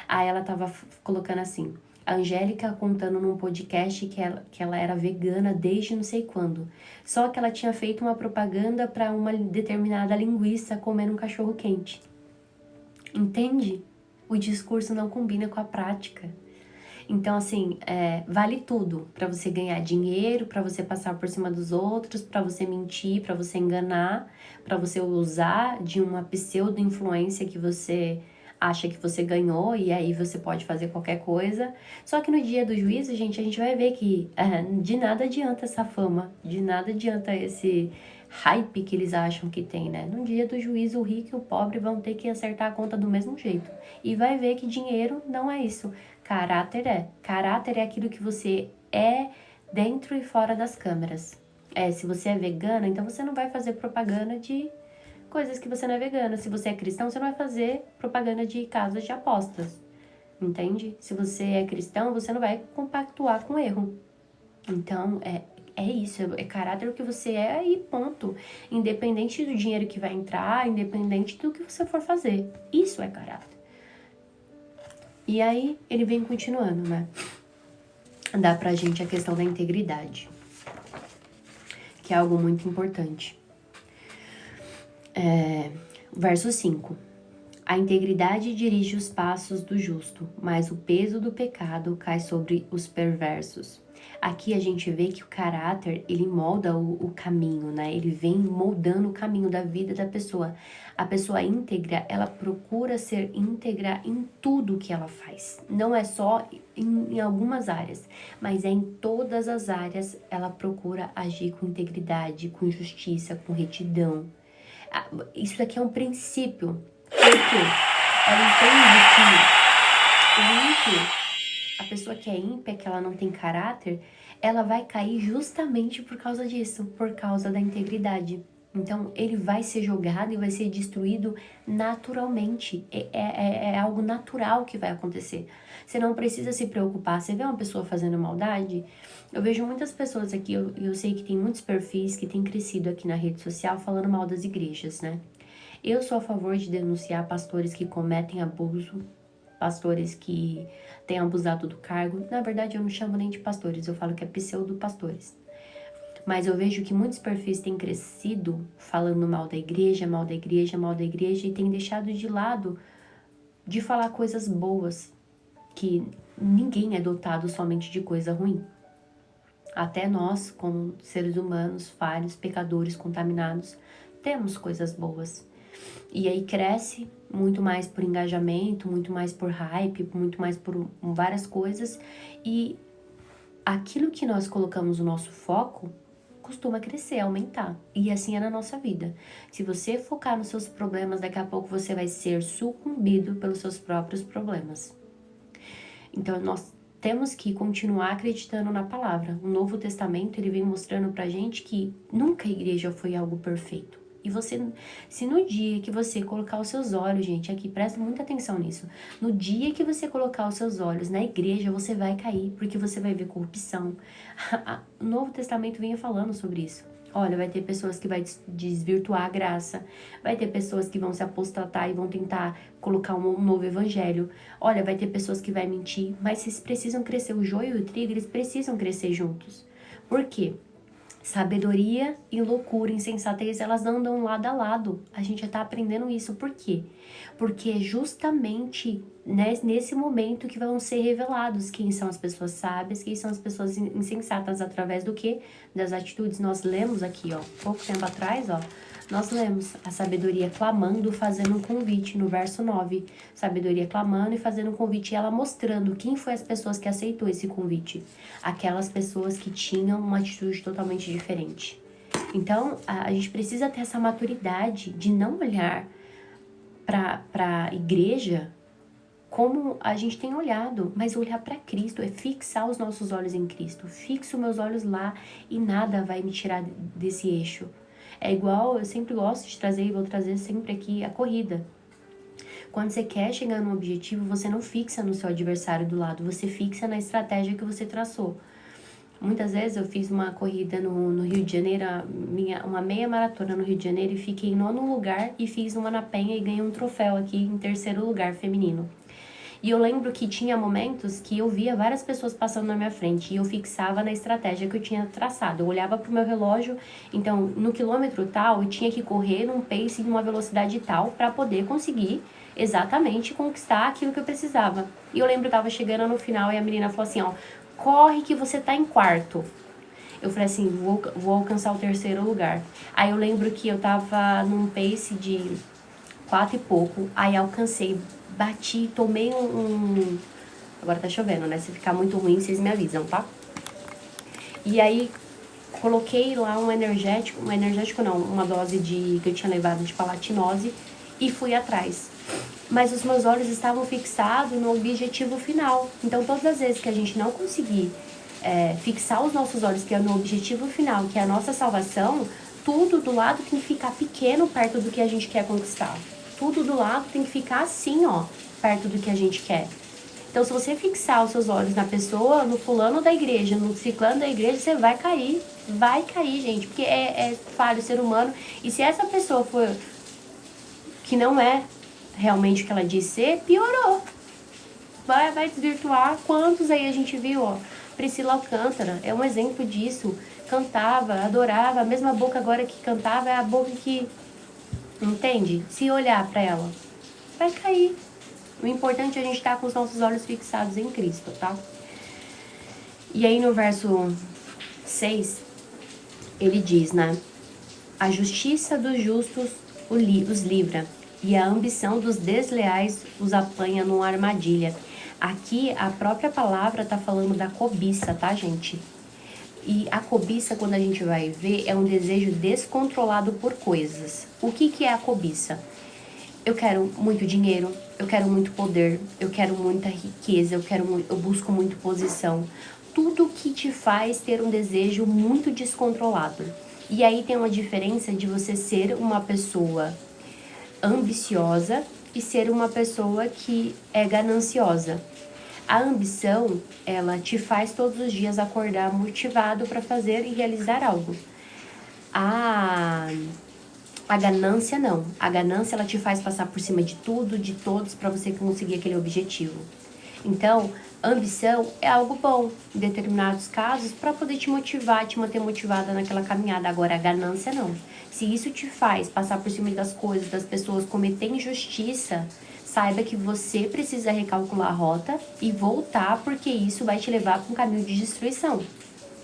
Aí ela tava colocando assim... A Angélica contando num podcast que ela era vegana desde não sei quando. Só que ela tinha feito uma propaganda para uma determinada linguiça comendo um cachorro quente. Entende? O discurso não combina com a prática. Então, assim, vale tudo para você ganhar dinheiro, para você passar por cima dos outros, para você mentir, para você enganar, para você usar de uma pseudo-influência que você acha que você ganhou e aí você pode fazer qualquer coisa. Só que no dia do juízo, gente, a gente vai ver que de nada adianta essa fama, de nada adianta esse hype que eles acham que tem, né? No dia do juízo, o rico e o pobre vão ter que acertar a conta do mesmo jeito. E vai ver que dinheiro não é isso. Caráter é. Caráter é aquilo que você é dentro e fora das câmeras. Se você é vegana, então você não vai fazer propaganda de coisas que você não é vegana. Se você é cristão, você não vai fazer propaganda de casas de apostas, entende? Se você é cristão, você não vai compactuar com erro. Então, é isso, é caráter o que você é e ponto. Independente do dinheiro que vai entrar, independente do que você for fazer. Isso é caráter. E aí, ele vem continuando, né? Dá pra gente a questão da integridade, que é algo muito importante. Verso 5. A integridade dirige os passos do justo, mas o peso do pecado cai sobre os perversos. Aqui a gente vê que o caráter, ele molda o caminho, né? Ele vem moldando o caminho da vida da pessoa. A pessoa íntegra, ela procura ser íntegra em tudo que ela faz. Não é só em algumas áreas, mas em todas as áreas ela procura agir com integridade, com justiça, com retidão. Isso daqui é um princípio. Por quê? Ela entende que o ímpio, a pessoa que é ímpia, que ela não tem caráter, ela vai cair justamente por causa disso, por causa da integridade. Então, ele vai ser jogado e vai ser destruído naturalmente. É algo natural que vai acontecer. Você não precisa se preocupar. Você vê uma pessoa fazendo maldade? Eu vejo muitas pessoas aqui, eu sei que tem muitos perfis que têm crescido aqui na rede social falando mal das igrejas, né? Eu sou a favor de denunciar pastores que cometem abuso, pastores que têm abusado do cargo. Na verdade, eu não chamo nem de pastores, eu falo que é pseudo-pastores. Mas eu vejo que muitos perfis têm crescido falando mal da igreja, mal da igreja, mal da igreja e têm deixado de lado de falar coisas boas, que ninguém é dotado somente de coisa ruim. Até nós, como seres humanos, falhos, pecadores, contaminados, temos coisas boas. E aí cresce muito mais por engajamento, muito mais por hype, muito mais por várias coisas. E aquilo que nós colocamos o nosso foco costuma crescer, aumentar. E assim é na nossa vida. Se você focar nos seus problemas, daqui a pouco você vai ser sucumbido pelos seus próprios problemas. Então, nós temos que continuar acreditando na palavra. O Novo Testamento, ele vem mostrando pra gente que nunca a igreja foi algo perfeito. E você, se no dia que você colocar os seus olhos, gente, aqui, presta muita atenção nisso. No dia que você colocar os seus olhos na igreja, você vai cair, porque você vai ver corrupção. O Novo Testamento vinha falando sobre isso. Olha, vai ter pessoas que vai desvirtuar a graça, vai ter pessoas que vão se apostatar e vão tentar colocar um novo evangelho. Olha, vai ter pessoas que vai mentir, mas vocês precisam crescer. O joio e o trigo, eles precisam crescer juntos. Por quê? Sabedoria e loucura, insensatez, elas andam lado a lado. A gente já tá aprendendo isso. Por quê? Porque é justamente nesse momento que vão ser revelados quem são as pessoas sábias, quem são as pessoas insensatas, através do quê? Das atitudes. Nós lemos aqui, ó, pouco tempo atrás, ó, nós lemos a sabedoria clamando, fazendo um convite, no verso 9. Sabedoria clamando e fazendo um convite, e ela mostrando quem foi as pessoas que aceitou esse convite. Aquelas pessoas que tinham uma atitude totalmente diferente. Então, a gente precisa ter essa maturidade de não olhar para a igreja como a gente tem olhado, mas olhar para Cristo, é fixar os nossos olhos em Cristo. Fixo meus olhos lá e nada vai me tirar desse eixo. É igual, eu sempre gosto de trazer e vou trazer sempre aqui a corrida. Quando você quer chegar num objetivo, você não fixa no seu adversário do lado, você fixa na estratégia que você traçou. Muitas vezes eu fiz uma corrida no Rio de Janeiro, uma meia maratona no Rio de Janeiro, e fiquei em 9º lugar e fiz uma na Penha e ganhei um troféu aqui em 3º lugar feminino. E eu lembro que tinha momentos que eu via várias pessoas passando na minha frente e eu fixava na estratégia que eu tinha traçado. Eu olhava pro meu relógio, então no quilômetro tal eu tinha que correr num pace em uma velocidade tal para poder conseguir exatamente conquistar aquilo que eu precisava. E eu lembro que eu tava chegando no final e a menina falou assim, ó, corre que você tá em 4º. Eu falei assim, vou alcançar o 3º lugar. Aí eu lembro que eu tava num pace de 4 e pouco, aí alcancei, bati, tomei Agora tá chovendo, né? Se ficar muito ruim, vocês me avisam, tá? E aí, coloquei lá um energético não, uma dose que eu tinha levado de palatinose e fui atrás. Mas os meus olhos estavam fixados no objetivo final. Então, todas as vezes que a gente não conseguir fixar os nossos olhos, que é no objetivo final, que é a nossa salvação, tudo do lado tem que ficar pequeno perto do que a gente quer conquistar. Tudo do lado tem que ficar assim, ó, perto do que a gente quer. Então, se você fixar os seus olhos na pessoa, no fulano da igreja, no ciclano da igreja, você vai cair. Vai cair, gente, porque é falho ser humano. E se essa pessoa for que não é realmente o que ela diz ser, piorou. Vai desvirtuar. Quantos aí a gente viu, ó? Priscila Alcântara é um exemplo disso. Cantava, adorava, a mesma boca agora que cantava é a boca que... Entende? Se olhar para ela, vai cair. O importante é a gente estar com os nossos olhos fixados em Cristo, tá? E aí no verso 6, ele diz, né? A justiça dos justos os livra, e a ambição dos desleais os apanha numa armadilha. Aqui a própria palavra tá falando da cobiça, tá, gente? E a cobiça, quando a gente vai ver, é um desejo descontrolado por coisas. O que é a cobiça? Eu quero muito dinheiro, eu quero muito poder, eu quero muita riqueza, eu busco muito posição. Tudo que te faz ter um desejo muito descontrolado. E aí tem uma diferença de você ser uma pessoa ambiciosa e ser uma pessoa que é gananciosa. A ambição, ela te faz todos os dias acordar motivado para fazer e realizar algo. A ganância não. A ganância, ela te faz passar por cima de tudo, de todos, para você conseguir aquele objetivo. Então, ambição é algo bom em determinados casos para poder te motivar, te manter motivada naquela caminhada. Agora, a ganância não. Se isso te faz passar por cima das coisas, das pessoas, cometer injustiça, saiba que você precisa recalcular a rota e voltar, porque isso vai te levar para um caminho de destruição.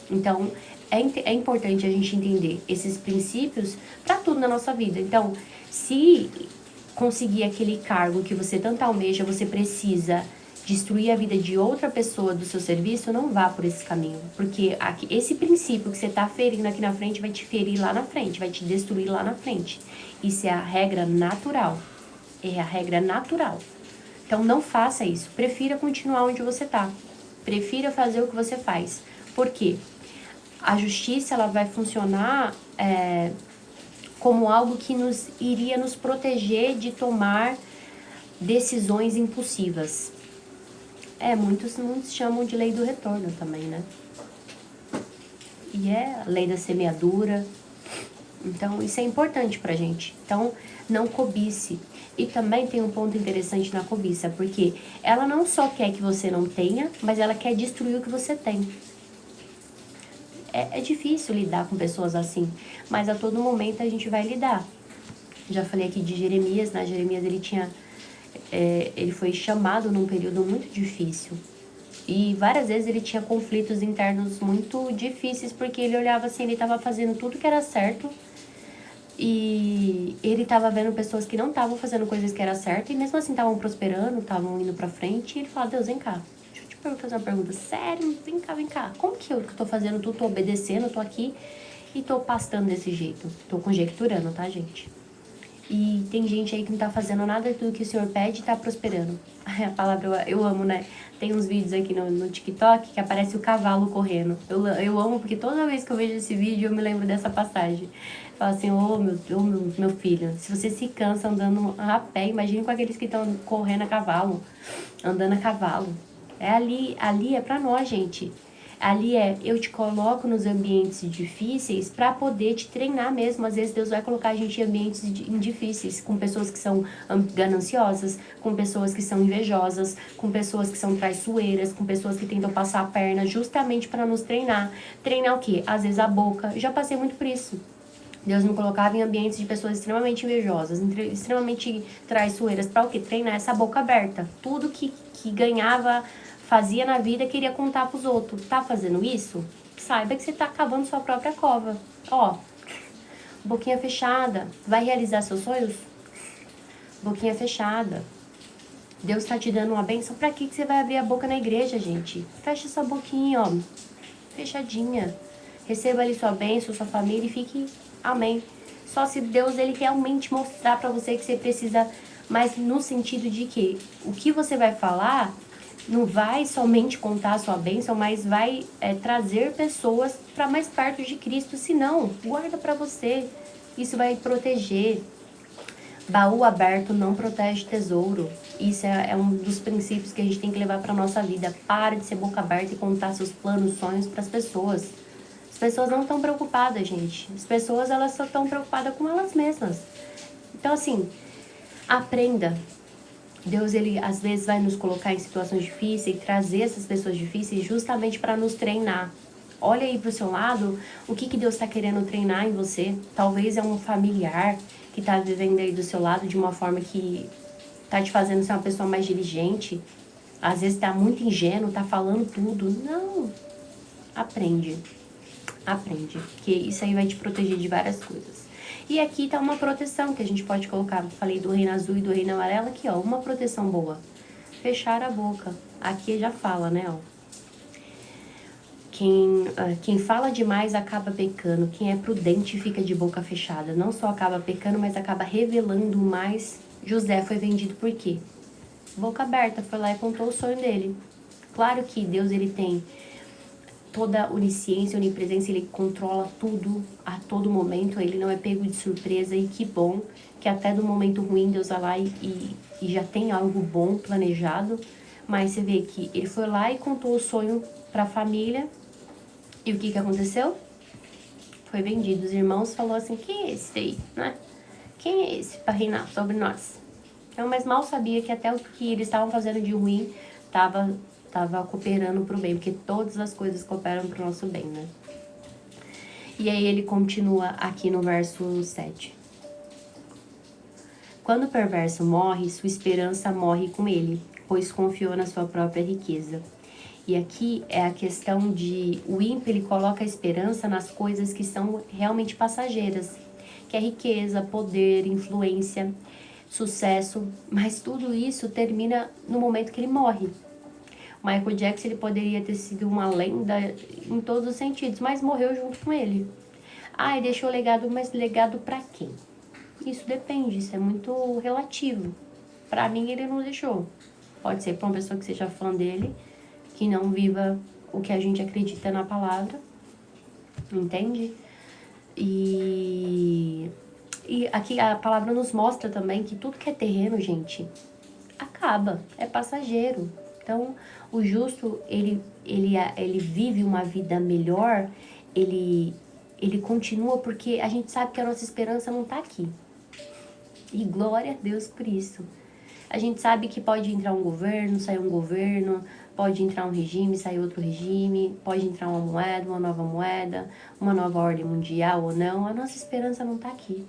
Então, é importante a gente entender esses princípios para tudo na nossa vida. Então, se conseguir aquele cargo que você tanto almeja, você precisa destruir a vida de outra pessoa do seu serviço, não vá por esse caminho. Porque esse princípio que você está ferindo aqui na frente vai te ferir lá na frente, vai te destruir lá na frente. Isso é a regra natural. É a regra natural. Então, não faça isso. Prefira continuar onde você está. Prefira fazer o que você faz. Por quê? A justiça, ela vai funcionar como algo que iria nos proteger de tomar decisões impulsivas. Muitos chamam de lei do retorno também, né? E é a lei da semeadura. Então, isso é importante pra gente. Então, não cobice. E também tem um ponto interessante na cobiça, porque ela não só quer que você não tenha, mas ela quer destruir o que você tem. É difícil lidar com pessoas assim, mas a todo momento a gente vai lidar. Já falei aqui de Jeremias, né? Jeremias, ele foi chamado num período muito difícil. E várias vezes ele tinha conflitos internos muito difíceis, porque ele olhava assim, ele estava fazendo tudo que era certo, e ele estava vendo pessoas que não estavam fazendo coisas que era certo, e mesmo assim estavam prosperando, estavam indo pra frente, e ele falava, Deus, vem cá, deixa eu te fazer uma pergunta, sério, vem cá, como que eu tô fazendo tudo, tô obedecendo, tô aqui, e tô pastando desse jeito? Tô conjecturando, tá, gente? E tem gente aí que não tá fazendo nada do que o Senhor pede e tá prosperando. A palavra eu amo, né? Tem uns vídeos aqui no TikTok que aparece o cavalo correndo. Eu amo porque toda vez que eu vejo esse vídeo eu me lembro dessa passagem. Fala assim, meu filho, se você se cansa andando a pé, imagine com aqueles que estão correndo a cavalo, andando a cavalo. Ali é pra nós, gente. Ali eu te coloco nos ambientes difíceis para poder te treinar mesmo. Às vezes Deus vai colocar a gente em ambientes difíceis, com pessoas que são gananciosas, com pessoas que são invejosas, com pessoas que são traiçoeiras, com pessoas que tentam passar a perna, justamente para nos treinar. Treinar o quê? Às vezes a boca. Eu já passei muito por isso. Deus me colocava em ambientes de pessoas extremamente invejosas, extremamente traiçoeiras. Para o quê? Treinar essa boca aberta. Tudo que ganhava, fazia na vida, queria contar pros outros. Tá fazendo isso? Saiba que você tá cavando sua própria cova. Ó, boquinha fechada. Vai realizar seus sonhos? Boquinha fechada. Deus tá te dando uma bênção. Pra que você vai abrir a boca na igreja, gente? Fecha essa boquinha, ó. Fechadinha. Receba ali sua bênção, sua família e fique... Amém. Só se Deus, ele realmente mostrar pra você que você precisa... Mas no sentido de que o que você vai falar... Não vai somente contar a sua bênção, mas vai trazer pessoas para mais perto de Cristo. Se não, guarda para você. Isso vai proteger. Baú aberto não protege tesouro. Isso é um dos princípios que a gente tem que levar para nossa vida. Para de ser boca aberta e contar seus planos, sonhos para as pessoas. As pessoas não estão preocupadas, gente. As pessoas, elas só estão preocupadas com elas mesmas. Então, assim, aprenda. Deus, ele às vezes vai nos colocar em situações difíceis e trazer essas pessoas difíceis justamente para nos treinar. Olha aí pro seu lado, o que Deus está querendo treinar em você. Talvez é um familiar que está vivendo aí do seu lado de uma forma que tá te fazendo ser uma pessoa mais diligente. Às vezes tá muito ingênuo, tá falando tudo. Não, aprende. Aprende, que isso aí vai te proteger de várias coisas. E aqui tá uma proteção que a gente pode colocar. Falei do reino azul e do reino amarelo. Aqui, ó, uma proteção boa. Fechar a boca. Aqui já fala, né, ó. Quem fala demais acaba pecando. Quem é prudente fica de boca fechada. Não só acaba pecando, mas acaba revelando mais. José foi vendido por quê? Boca aberta, foi lá e contou o sonho dele. Claro que Deus, ele tem toda onisciência, onipresença, ele controla tudo a todo momento, ele não é pego de surpresa, e que bom que até do momento ruim Deus vai lá e já tem algo bom planejado. Mas você vê que ele foi lá e contou o sonho para a família, e o que aconteceu? Foi vendido. Os irmãos falaram assim, quem é esse aí, né? Quem é esse para reinar sobre nós? Então, mas mal sabia que até o que eles estavam fazendo de ruim estava cooperando para o bem, porque todas as coisas cooperam para o nosso bem, né? E aí ele continua aqui no verso 7. Quando o perverso morre, sua esperança morre com ele, pois confiou na sua própria riqueza. E aqui é a questão de... O ímpio, ele coloca a esperança nas coisas que são realmente passageiras, que é riqueza, poder, influência, sucesso, mas tudo isso termina no momento que ele morre. Michael Jackson, ele poderia ter sido uma lenda em todos os sentidos, mas morreu junto com ele. Ah, e deixou legado, mas legado pra quem? Isso depende, isso é muito relativo. Pra mim, ele não deixou. Pode ser pra uma pessoa que seja fã dele, que não viva o que a gente acredita na palavra, entende? E aqui a palavra nos mostra também que tudo que é terreno, gente, acaba, é passageiro. Então, o justo, ele vive uma vida melhor, ele continua porque a gente sabe que a nossa esperança não tá aqui. E glória a Deus por isso. A gente sabe que pode entrar um governo, sair um governo, pode entrar um regime, sair outro regime, pode entrar uma moeda, uma nova ordem mundial ou não. A nossa esperança não tá aqui.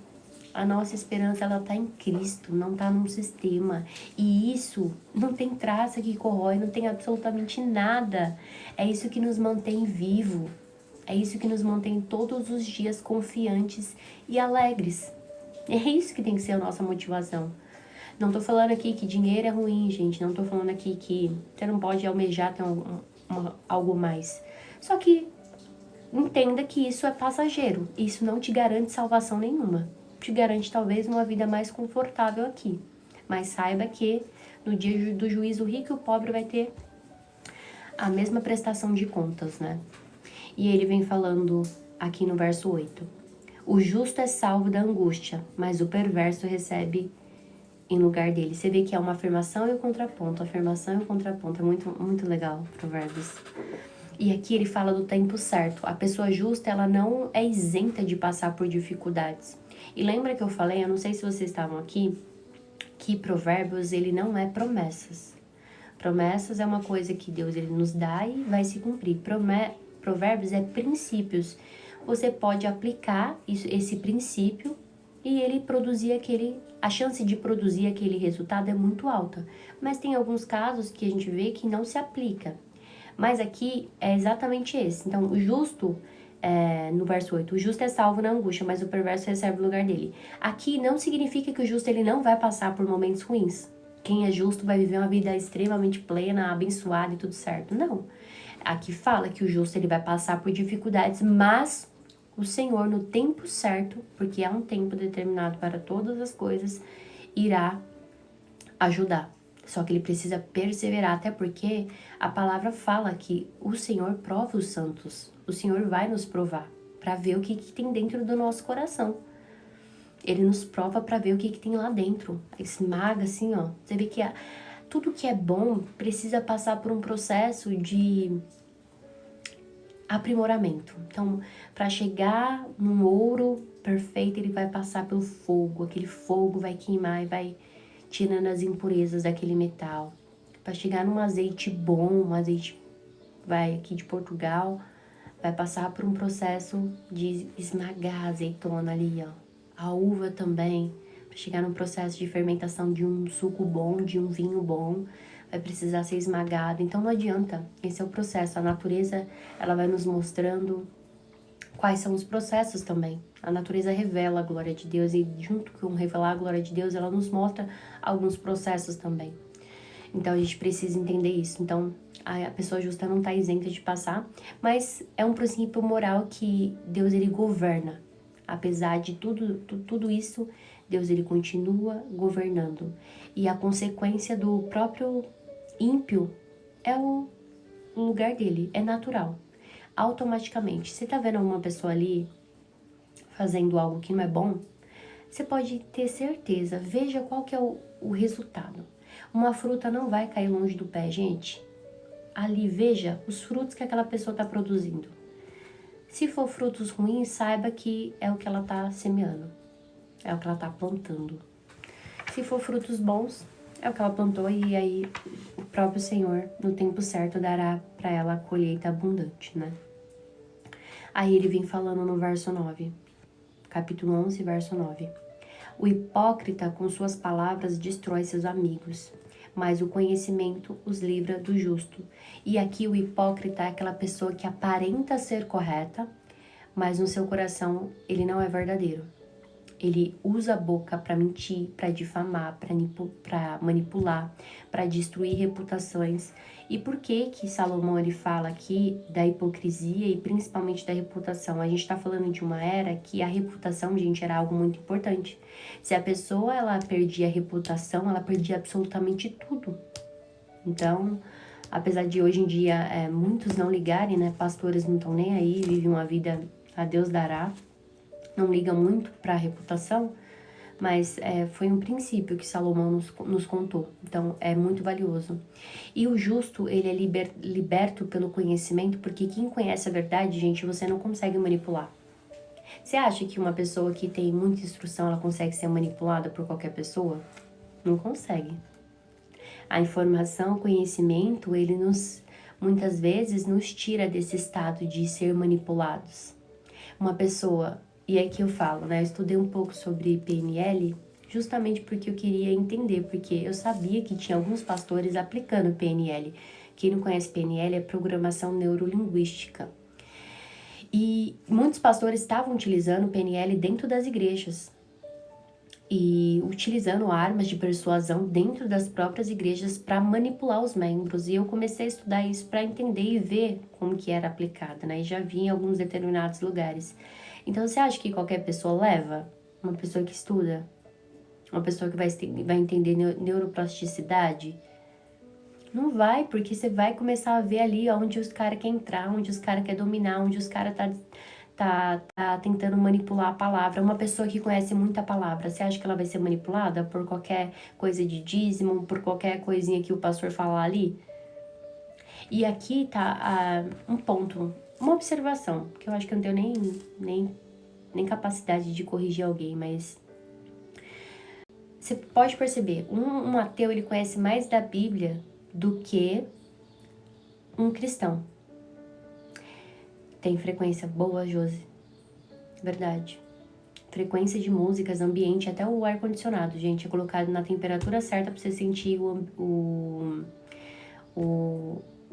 A nossa esperança, ela tá em Cristo, não tá num sistema. E isso não tem traça que corrói, não tem absolutamente nada. É isso que nos mantém vivo. É isso que nos mantém todos os dias confiantes e alegres. É isso que tem que ser a nossa motivação. Não tô falando aqui que dinheiro é ruim, gente. Não tô falando aqui que você não pode almejar ter algo mais. Só que entenda que isso é passageiro. Isso não te garante salvação nenhuma. Te garante talvez uma vida mais confortável aqui. Mas saiba que no dia do juízo o rico e o pobre vai ter a mesma prestação de contas, né? E ele vem falando aqui no verso 8. O justo é salvo da angústia, mas o perverso recebe em lugar dele. Você vê que é uma afirmação e o contraponto. Afirmação e o contraponto. É muito, muito legal, Provérbios. E aqui ele fala do tempo certo. A pessoa justa, ela não é isenta de passar por dificuldades. E lembra que eu falei, eu não sei se vocês estavam aqui, que Provérbios, ele não é promessas. Promessas é uma coisa que Deus ele nos dá e vai se cumprir. Provérbios é princípios. Você pode aplicar esse princípio e ele produzir a chance de produzir aquele resultado é muito alta. Mas tem alguns casos que a gente vê que não se aplica. Mas aqui é exatamente esse. Então, o justo, no verso 8, o justo é salvo na angústia, mas o perverso recebe o lugar dele. Aqui não significa que o justo ele não vai passar por momentos ruins. Quem é justo vai viver uma vida extremamente plena, abençoada e tudo certo. Não. Aqui fala que o justo ele vai passar por dificuldades, mas o Senhor, no tempo certo, porque há um tempo determinado para todas as coisas, irá ajudar. Só que ele precisa perseverar, até porque a palavra fala que o Senhor prova os santos. O Senhor vai nos provar para ver o que tem dentro do nosso coração. Ele nos prova para ver o que tem lá dentro. Esmaga assim, ó. Você vê que tudo que é bom precisa passar por um processo de aprimoramento. Então, para chegar num ouro perfeito, ele vai passar pelo fogo. Aquele fogo vai queimar e vai tirando as impurezas daquele metal. Para chegar num azeite bom, um azeite vai aqui de Portugal, vai passar por um processo de esmagar a azeitona ali, ó. A uva também, para chegar num processo de fermentação de um suco bom, de um vinho bom, vai precisar ser esmagado. Então não adianta, esse é o processo. A natureza, ela vai nos mostrando quais são os processos também. A natureza revela a glória de Deus e junto com revelar a glória de Deus, ela nos mostra alguns processos também. Então a gente precisa entender isso. Então a pessoa justa não está isenta de passar, mas é um princípio moral que Deus ele governa. Apesar de tudo isso, Deus ele continua governando. E a consequência do próprio ímpio é o lugar dele, é natural. Automaticamente, você tá vendo uma pessoa ali fazendo algo que não é bom, você pode ter certeza, veja qual que é o resultado. Uma fruta não vai cair longe do pé, gente. Ali, veja os frutos que aquela pessoa está produzindo. Se for frutos ruins, saiba que é o que ela está semeando, é o que ela está plantando. Se for frutos bons, é o que ela plantou e aí o próprio Senhor, no tempo certo, dará para ela a colheita abundante, né? Aí ele vem falando no verso 9, capítulo 11, verso 9. O hipócrita com suas palavras destrói seus amigos, mas o conhecimento os livra do justo. E aqui o hipócrita é aquela pessoa que aparenta ser correta, mas no seu coração ele não é verdadeiro. Ele usa a boca para mentir, para difamar, para manipular, para destruir reputações. E por que que Salomão ele fala aqui da hipocrisia e principalmente da reputação? A gente está falando de uma era que a reputação, gente, era algo muito importante. Se a pessoa ela perdia a reputação, ela perdia absolutamente tudo. Então, apesar de hoje em dia muitos não ligarem, né? Pastores não estão nem aí, vivem uma vida a Deus dará, não ligam muito para a reputação, mas foi um princípio que Salomão nos contou, então é muito valioso. E o justo, ele é liberto pelo conhecimento, porque quem conhece a verdade, gente, você não consegue manipular. Você acha que uma pessoa que tem muita instrução, ela consegue ser manipulada por qualquer pessoa? Não consegue. A informação, o conhecimento, ele muitas vezes nos tira desse estado de ser manipulados. Uma pessoa, e é que eu falo, né? Eu estudei um pouco sobre PNL, justamente porque eu queria entender, porque eu sabia que tinha alguns pastores aplicando PNL. Quem não conhece PNL é programação neurolinguística. E muitos pastores estavam utilizando PNL dentro das igrejas e utilizando armas de persuasão dentro das próprias igrejas para manipular os membros. E eu comecei a estudar isso para entender e ver como que era aplicada, né? E já vi em alguns determinados lugares. Então, você acha que qualquer pessoa leva? Uma pessoa que estuda? Uma pessoa que vai entender neuroplasticidade? Não vai, porque você vai começar a ver ali onde os caras querem entrar, onde os caras querem dominar, onde os caras tá tentando manipular a palavra. Uma pessoa que conhece muita palavra, você acha que ela vai ser manipulada por qualquer coisa de dízimo, por qualquer coisinha que o pastor falar ali? E aqui tá um ponto, uma observação, que eu acho que eu não tenho nem capacidade de corrigir alguém, mas você pode perceber, um ateu, ele conhece mais da Bíblia do que um cristão. Tem frequência boa, Josi? Verdade. Frequência de músicas, ambiente, até o ar-condicionado, gente, é colocado na temperatura certa pra você sentir o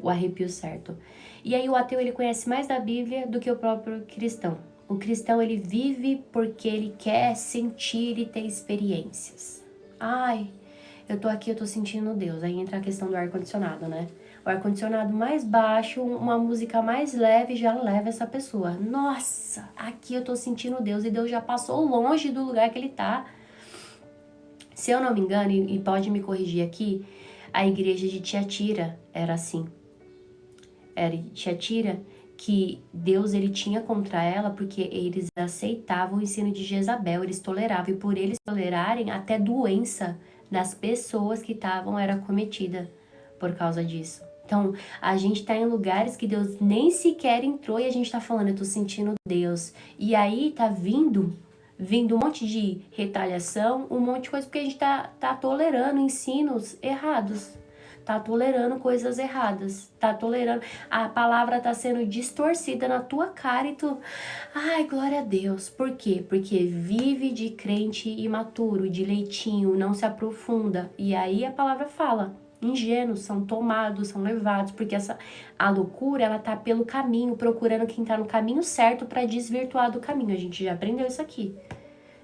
arrepio certo. E aí o ateu, ele conhece mais da Bíblia do que o próprio cristão. O cristão, ele vive porque ele quer sentir e ter experiências. Ai, eu tô aqui, eu tô sentindo Deus. Aí entra a questão do ar-condicionado, né? O ar-condicionado mais baixo, uma música mais leve já leva essa pessoa. Nossa, aqui eu tô sentindo Deus, e Deus já passou longe do lugar que ele tá. Se eu não me engano, e pode me corrigir aqui, a igreja de Tiatira era assim. Era de Tiatira que Deus, ele tinha contra ela porque eles aceitavam o ensino de Jezabel, eles toleravam, e por eles tolerarem, até doença das pessoas que estavam era cometida por causa disso. Então, a gente tá em lugares que Deus nem sequer entrou e a gente tá falando, eu tô sentindo Deus. E aí tá vindo um monte de retaliação, um monte de coisa, porque a gente tá tolerando ensinos errados. Tá tolerando coisas erradas, tá tolerando, a palavra tá sendo distorcida na tua cara e tu, ai, glória a Deus. Por quê? Porque vive de crente imaturo, de leitinho, não se aprofunda. E aí a palavra fala, ingênuos são tomados, são levados, porque a loucura, ela tá pelo caminho, procurando quem tá no caminho certo para desvirtuar do caminho. A gente já aprendeu isso aqui.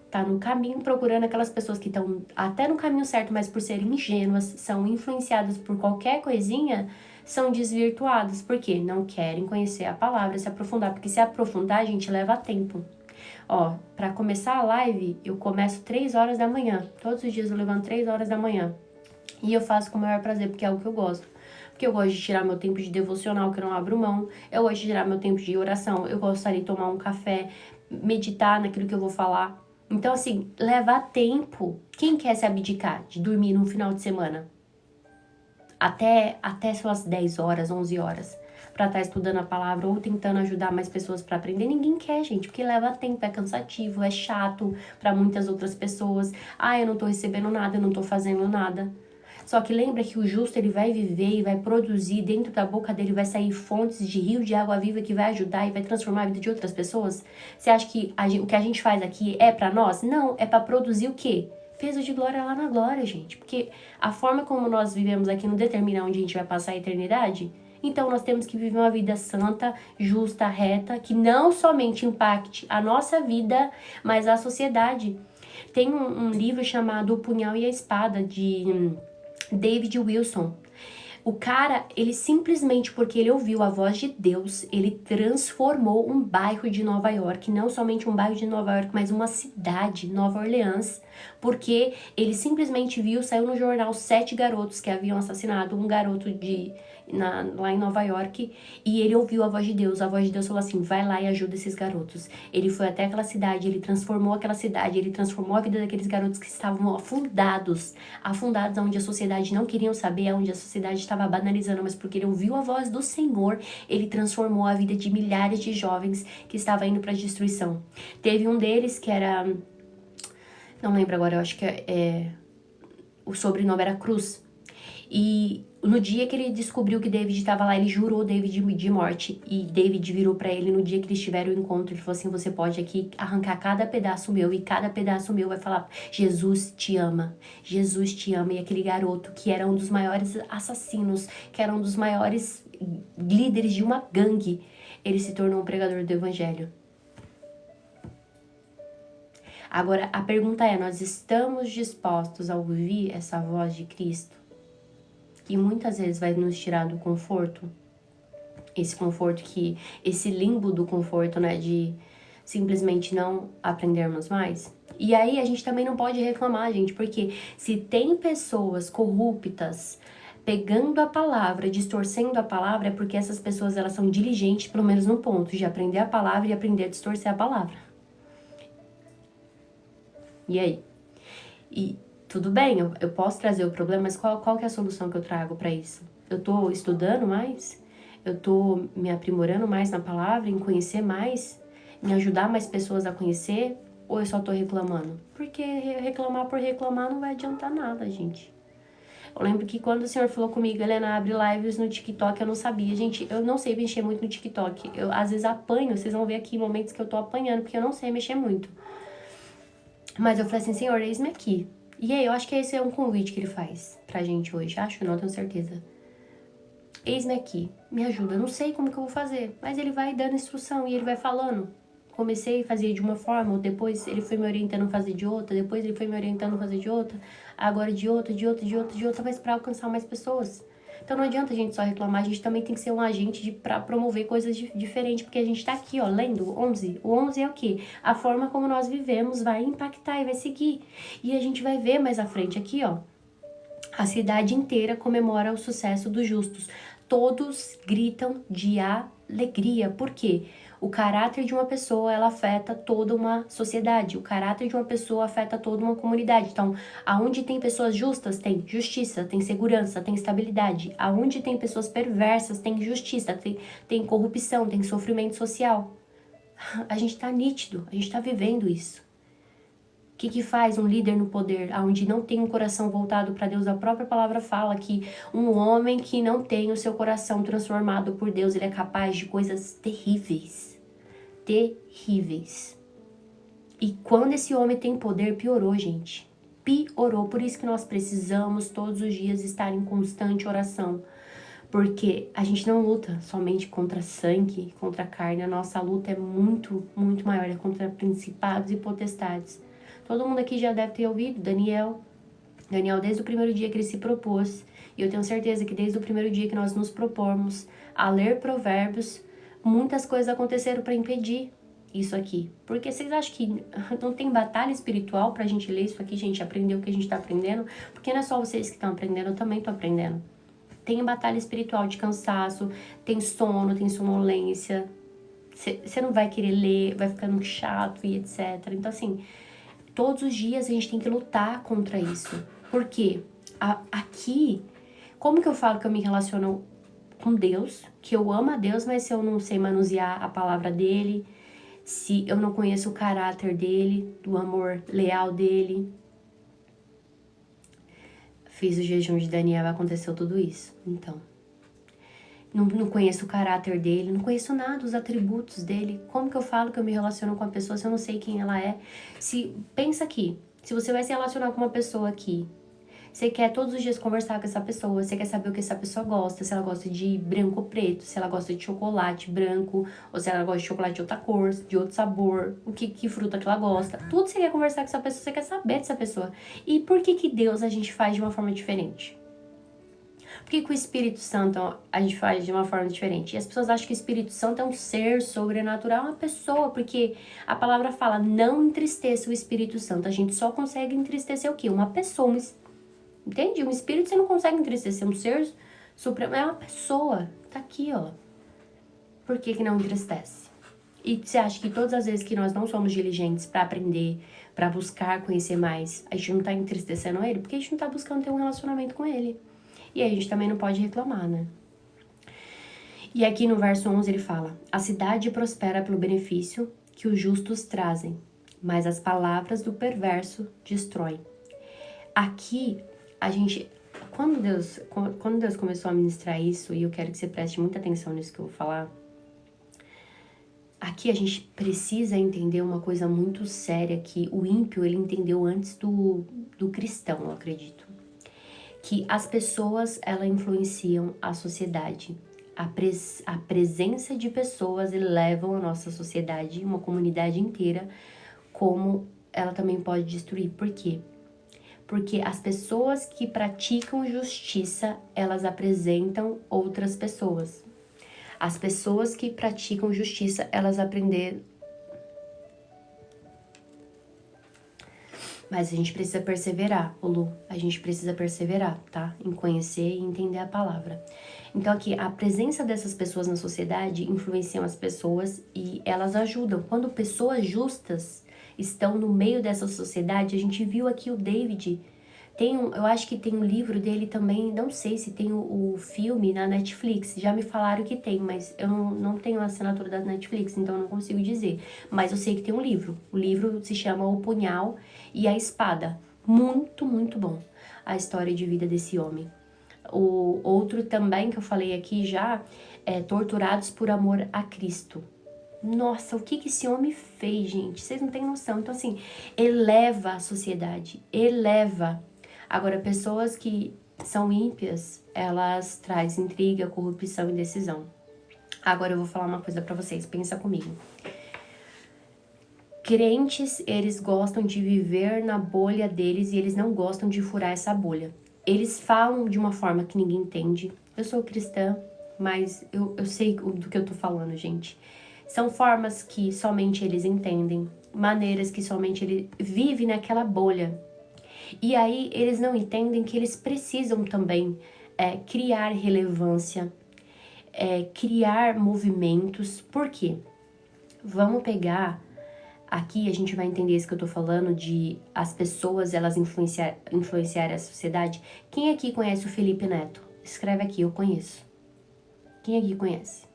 Tá no caminho procurando aquelas pessoas que estão até no caminho certo, mas por serem ingênuas, são influenciadas por qualquer coisinha, são desvirtuadas. Por quê? Não querem conhecer a palavra, se aprofundar, porque se aprofundar, a gente leva tempo. Ó, pra começar a live, eu começo 3 horas da manhã. Todos os dias eu levanto 3 horas da manhã. E eu faço com o maior prazer, porque é algo que eu gosto. Porque eu gosto de tirar meu tempo de devocional, que eu não abro mão. Eu gosto de tirar meu tempo de oração. Eu gostaria de tomar um café, meditar naquilo que eu vou falar. Então, assim, leva tempo. Quem quer se abdicar de dormir no final de semana? Até suas 10 horas, 11 horas, pra estar estudando a palavra ou tentando ajudar mais pessoas pra aprender. Ninguém quer, gente, porque leva tempo, é cansativo, é chato pra muitas outras pessoas. Ah, eu não tô recebendo nada, eu não tô fazendo nada. Só que lembra que o justo, ele vai viver e vai produzir, dentro da boca dele vai sair fontes de rio de água viva que vai ajudar e vai transformar a vida de outras pessoas? Você acha que o que a gente faz aqui é pra nós? Não, é pra produzir o quê? Peso de glória lá na glória, gente. Porque a forma como nós vivemos aqui não determina onde a gente vai passar a eternidade. Então nós temos que viver uma vida santa, justa, reta, que não somente impacte a nossa vida, mas a sociedade. Tem um livro chamado O Punhal e a Espada, de David Wilson. O cara, ele simplesmente, porque ele ouviu a voz de Deus, ele transformou um bairro de Nova York, não somente um bairro de Nova York, mas uma cidade, Nova Orleans, Porque ele simplesmente viu, saiu no jornal 7 garotos que haviam assassinado um garoto lá em Nova York, e ele ouviu a voz de Deus. A voz de Deus falou assim: vai lá e ajuda esses garotos. Ele foi até aquela cidade, ele transformou aquela cidade, ele transformou a vida daqueles garotos que estavam afundados onde a sociedade não queria saber, onde a sociedade estava banalizando, mas porque ele ouviu a voz do Senhor, ele transformou a vida de milhares de jovens que estavam indo para a destruição. Teve um deles que era, não lembro agora, eu acho que o sobrenome era Cruz. E no dia que ele descobriu que David estava lá, ele jurou David de morte. E David virou pra ele no dia que eles tiveram o encontro. Ele falou assim: você pode aqui arrancar cada pedaço meu, e cada pedaço meu vai falar: Jesus te ama, Jesus te ama. E aquele garoto, que era um dos maiores assassinos, que era um dos maiores líderes de uma gangue, ele se tornou um pregador do evangelho. Agora, a pergunta é: nós estamos dispostos a ouvir essa voz de Cristo? Que muitas vezes vai nos tirar do conforto, esse limbo do conforto, né, de simplesmente não aprendermos mais. E aí a gente também não pode reclamar, gente, porque se tem pessoas corruptas pegando a palavra, distorcendo a palavra, é porque essas pessoas, elas são diligentes, pelo menos no ponto de aprender a palavra e aprender a distorcer a palavra. E aí? Tudo bem, eu posso trazer o problema, mas qual que é a solução que eu trago para isso? Eu tô estudando mais? Eu tô me aprimorando mais na palavra, em conhecer mais? Em ajudar mais pessoas a conhecer? Ou eu só tô reclamando? Porque reclamar por reclamar não vai adiantar nada, gente. Eu lembro que quando o senhor falou comigo: Helena, abre lives no TikTok, eu não sabia. Gente, eu não sei mexer muito no TikTok. Eu, às vezes, apanho. Vocês vão ver aqui momentos que eu tô apanhando, porque eu não sei mexer muito. Mas eu falei assim: Senhor, eis-me aqui. E aí, eu acho que esse é um convite que ele faz pra gente hoje. Acho, não tenho certeza. Eis-me aqui, me ajuda. Eu não sei como que eu vou fazer, mas ele vai dando instrução e ele vai falando. Comecei a fazer de uma forma, depois ele foi me orientando a fazer de outra, depois ele foi me orientando a fazer de outra, agora de outra, mas pra alcançar mais pessoas. Então não adianta a gente só reclamar, a gente também tem que ser um agente pra promover coisas diferentes, porque a gente tá aqui, ó, lendo o 11. O 11 é o quê? A forma como nós vivemos vai impactar e vai seguir. E a gente vai ver mais à frente aqui, ó. A cidade inteira comemora o sucesso dos justos. Todos gritam de alegria. Por quê? O caráter de uma pessoa, ela afeta toda uma sociedade. O caráter de uma pessoa afeta toda uma comunidade. Então, aonde tem pessoas justas, tem justiça, tem segurança, tem estabilidade. Aonde tem pessoas perversas, tem injustiça, tem corrupção, tem sofrimento social. A gente tá nítido, a gente tá vivendo isso. O que faz um líder no poder, onde não tem um coração voltado para Deus? A própria palavra fala que um homem que não tem o seu coração transformado por Deus, ele é capaz de coisas terríveis. Terríveis. E quando esse homem tem poder, piorou, gente. Piorou. Por isso que nós precisamos todos os dias estar em constante oração. Porque a gente não luta somente contra sangue, contra carne. A nossa luta é muito, muito maior. É contra principados e potestades. Todo mundo aqui já deve ter ouvido Daniel. Daniel, desde o primeiro dia que ele se propôs, e eu tenho certeza que desde o primeiro dia que nós nos propomos a ler provérbios, muitas coisas aconteceram para impedir isso aqui. Porque vocês acham que não tem batalha espiritual pra gente ler isso aqui, gente, aprender o que a gente tá aprendendo? Porque não é só vocês que estão aprendendo, eu também tô aprendendo. Tem batalha espiritual de cansaço, tem sono, tem sonolência. Você não vai querer ler, vai ficando chato e etc. Então, assim, todos os dias a gente tem que lutar contra isso. Por quê? Aqui, como que eu falo que eu me relaciono com Deus, que eu amo a Deus, mas se eu não sei manusear a palavra dele, se eu não conheço o caráter dele, do amor leal dele. Fiz o jejum de Daniel, aconteceu tudo isso. Então, não conheço o caráter dele, não conheço nada, os atributos dele. Como que eu falo que eu me relaciono com a pessoa se eu não sei quem ela é? Pensa aqui, se você vai se relacionar com uma pessoa aqui, você quer todos os dias conversar com essa pessoa, você quer saber o que essa pessoa gosta, se ela gosta de branco ou preto, se ela gosta de chocolate branco, ou se ela gosta de chocolate de outra cor, de outro sabor, que fruta que ela gosta. Tudo você quer conversar com essa pessoa, você quer saber dessa pessoa. E por que Deus a gente faz de uma forma diferente? Por que que o Espírito Santo a gente faz de uma forma diferente? E as pessoas acham que o Espírito Santo é um ser sobrenatural, uma pessoa, porque a palavra fala, não entristeça o Espírito Santo. A gente só consegue entristecer o quê? Uma pessoa, entende? Um espírito você não consegue entristecer, um ser supremo é uma pessoa. Tá aqui, ó. Por que que não entristece? E você acha que todas as vezes que nós não somos diligentes para aprender, para buscar conhecer mais, a gente não tá entristecendo ele? Porque a gente não tá buscando ter um relacionamento com ele. E aí a gente também não pode reclamar, né? E aqui no verso 11 ele fala: a cidade prospera pelo benefício que os justos trazem, mas as palavras do perverso destroem. Aqui, a gente... Quando Deus começou a ministrar isso, e eu quero que você preste muita atenção nisso que eu vou falar, aqui a gente precisa entender uma coisa muito séria que o ímpio, ele entendeu antes do cristão, eu acredito. Que as pessoas, elas influenciam a sociedade. A presença de pessoas elevam a nossa sociedade, uma comunidade inteira, como ela também pode destruir. Por quê? Porque as pessoas que praticam justiça, elas apresentam outras pessoas. As pessoas que praticam justiça, elas aprendem. Mas a gente precisa perseverar, Lu. A gente precisa perseverar, tá? Em conhecer e entender a palavra. Então aqui, a presença dessas pessoas na sociedade influenciam as pessoas e elas ajudam. Quando pessoas justas estão no meio dessa sociedade, a gente viu aqui o David... eu acho que tem um livro dele também, não sei se tem o filme na Netflix, já me falaram que tem, mas eu não tenho a assinatura da Netflix, então eu não consigo dizer. Mas eu sei que tem um livro, o livro se chama O Punhal e a Espada, muito, muito bom a história de vida desse homem. O outro também que eu falei aqui já é Torturados por Amor a Cristo. Nossa, o que esse homem fez, gente? Vocês não têm noção. Então assim, eleva a sociedade, eleva. Agora, pessoas que são ímpias, elas trazem intriga, corrupção e indecisão. Agora eu vou falar uma coisa pra vocês, pensa comigo. Crentes, eles gostam de viver na bolha deles e eles não gostam de furar essa bolha. Eles falam de uma forma que ninguém entende. Eu sou cristã, mas eu sei do que eu tô falando, gente. São formas que somente eles entendem, maneiras que somente ele vive naquela bolha. E aí eles não entendem que eles precisam também criar relevância, criar movimentos. Por quê? Vamos pegar, aqui a gente vai entender isso que eu tô falando, de as pessoas, elas influenciarem a sociedade. Quem aqui conhece o Felipe Neto? Escreve aqui, eu conheço. Quem aqui conhece?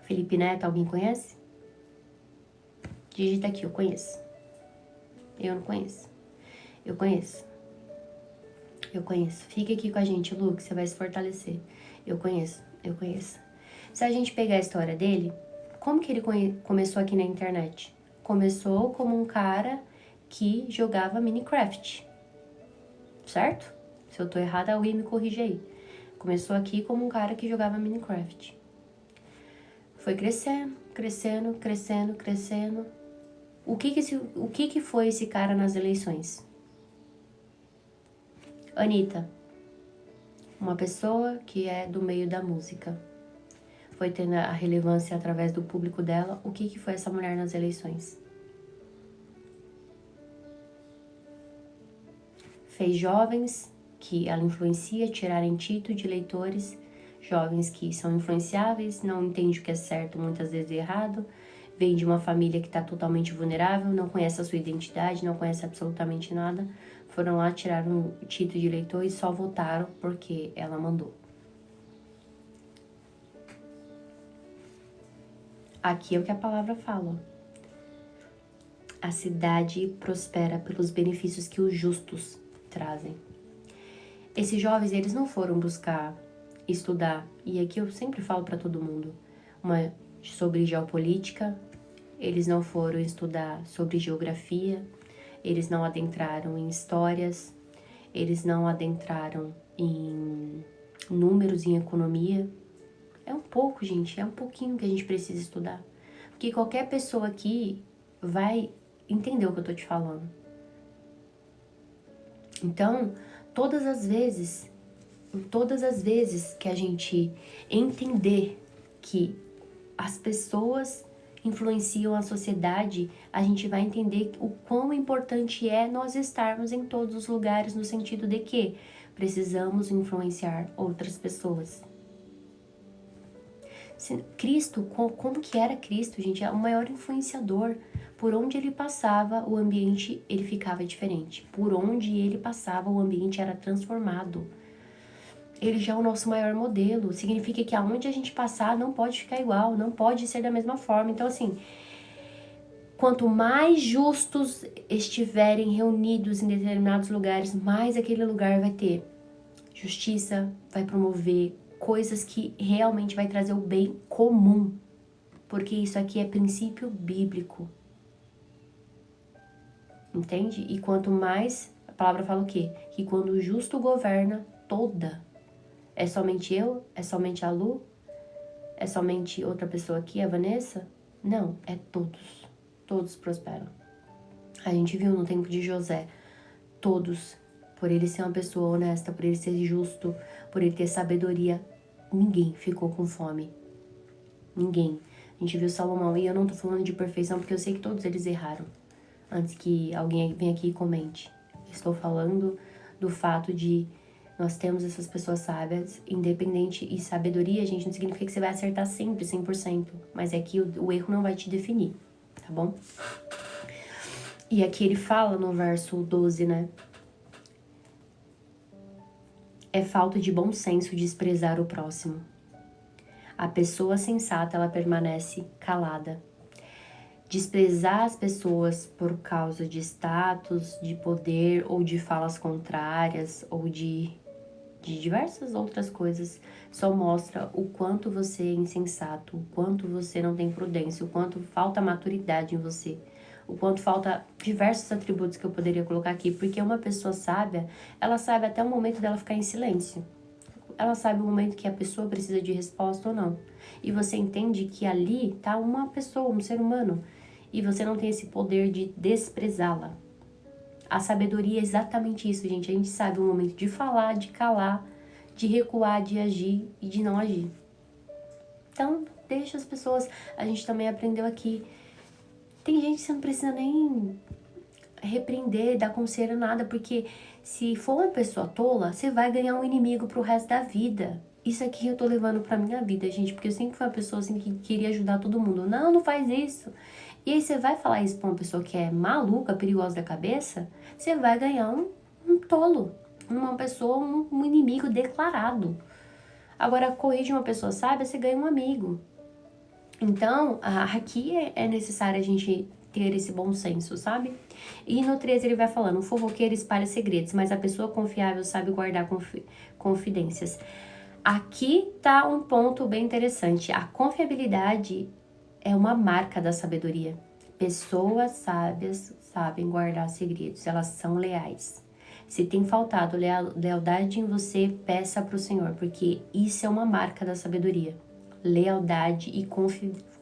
Felipe Neto, alguém conhece? Digita aqui, eu conheço. Eu não conheço. Eu conheço. Eu conheço. Fica aqui com a gente, Lu, que você vai se fortalecer. Eu conheço. Eu conheço. Se a gente pegar a história dele, como que ele começou aqui na internet? Começou como um cara que jogava Minecraft. Certo? Se eu tô errada, alguém me corrige aí. Começou aqui como um cara que jogava Minecraft. Foi crescendo, crescendo, crescendo, crescendo. O que foi esse cara nas eleições? Anitta, uma pessoa que é do meio da música, foi tendo a relevância através do público dela. O que foi essa mulher nas eleições? Fez jovens que ela influencia tirarem título de eleitores, jovens que são influenciáveis, não entendem o que é certo, muitas vezes é errado, vem de uma família que está totalmente vulnerável, não conhece a sua identidade, não conhece absolutamente nada, foram lá, tiraram o título de eleitor e só votaram porque ela mandou. Aqui é o que a palavra fala. A cidade prospera pelos benefícios que os justos trazem. Esses jovens, eles não foram buscar estudar, e aqui eu sempre falo para todo mundo, sobre geopolítica, eles não foram estudar sobre geografia, eles não adentraram em histórias, eles não adentraram em números, em economia. É um pouco, gente, é um pouquinho que a gente precisa estudar. Porque qualquer pessoa aqui vai entender o que eu tô te falando. Então, todas as vezes que a gente entender que as pessoas influenciam a sociedade, a gente vai entender o quão importante é nós estarmos em todos os lugares, no sentido de que precisamos influenciar outras pessoas. Cristo, como que era Cristo, gente? É o maior influenciador. Por onde ele passava, o ambiente ele ficava diferente. Por onde ele passava, o ambiente era transformado. Ele já é o nosso maior modelo. Significa que aonde a gente passar não pode ficar igual, não pode ser da mesma forma. Então, assim, quanto mais justos estiverem reunidos em determinados lugares, mais aquele lugar vai ter justiça, vai promover coisas que realmente vai trazer o bem comum. Porque isso aqui é princípio bíblico. Entende? E quanto mais, a palavra fala o quê? Que quando o justo governa, toda. É somente eu? É somente a Lu? É somente outra pessoa aqui, a Vanessa? Não, é todos. Todos prosperam. A gente viu no tempo de José, todos, por ele ser uma pessoa honesta, por ele ser justo, por ele ter sabedoria, ninguém ficou com fome. Ninguém. A gente viu Salomão, e eu não tô falando de perfeição, porque eu sei que todos eles erraram. Antes que alguém venha aqui e comente. Estou falando do fato de nós temos essas pessoas sábias, independente, e sabedoria, gente, não significa que você vai acertar sempre, 100%, mas é que o erro não vai te definir, tá bom? E aqui ele fala no verso 12, né? É falta de bom senso desprezar o próximo. A pessoa sensata, ela permanece calada. Desprezar as pessoas por causa de status, de poder, ou de falas contrárias, ou de diversas outras coisas, só mostra o quanto você é insensato, o quanto você não tem prudência, o quanto falta maturidade em você, o quanto falta diversos atributos que eu poderia colocar aqui, porque uma pessoa sábia, ela sabe até o momento dela ficar em silêncio. Ela sabe o momento que a pessoa precisa de resposta ou não. E você entende que ali tá uma pessoa, um ser humano, e você não tem esse poder de desprezá-la. A sabedoria é exatamente isso, gente. A gente sabe o momento de falar, de calar, de recuar, de agir e de não agir. Então, deixa as pessoas... A gente também aprendeu aqui. Tem gente que você não precisa nem repreender, dar conselho, nada. Porque se for uma pessoa tola, você vai ganhar um inimigo pro resto da vida. Isso aqui eu tô levando pra minha vida, gente. Porque eu sempre fui uma pessoa assim que queria ajudar todo mundo. Não, não faz isso. E aí você vai falar isso pra uma pessoa que é maluca, perigosa da cabeça, você vai ganhar um tolo, uma pessoa, um inimigo declarado. Agora, corrige uma pessoa sábia, você ganha um amigo. Então, aqui é necessário a gente ter esse bom senso, sabe? E no 13 ele vai falando, o fofoqueiro espalha segredos, mas a pessoa confiável sabe guardar confidências. Aqui tá um ponto bem interessante. A confiabilidade é uma marca da sabedoria. Pessoas sábias sabem guardar segredos, elas são leais. Se tem faltado lealdade em você, peça para o Senhor, porque isso é uma marca da sabedoria. Lealdade e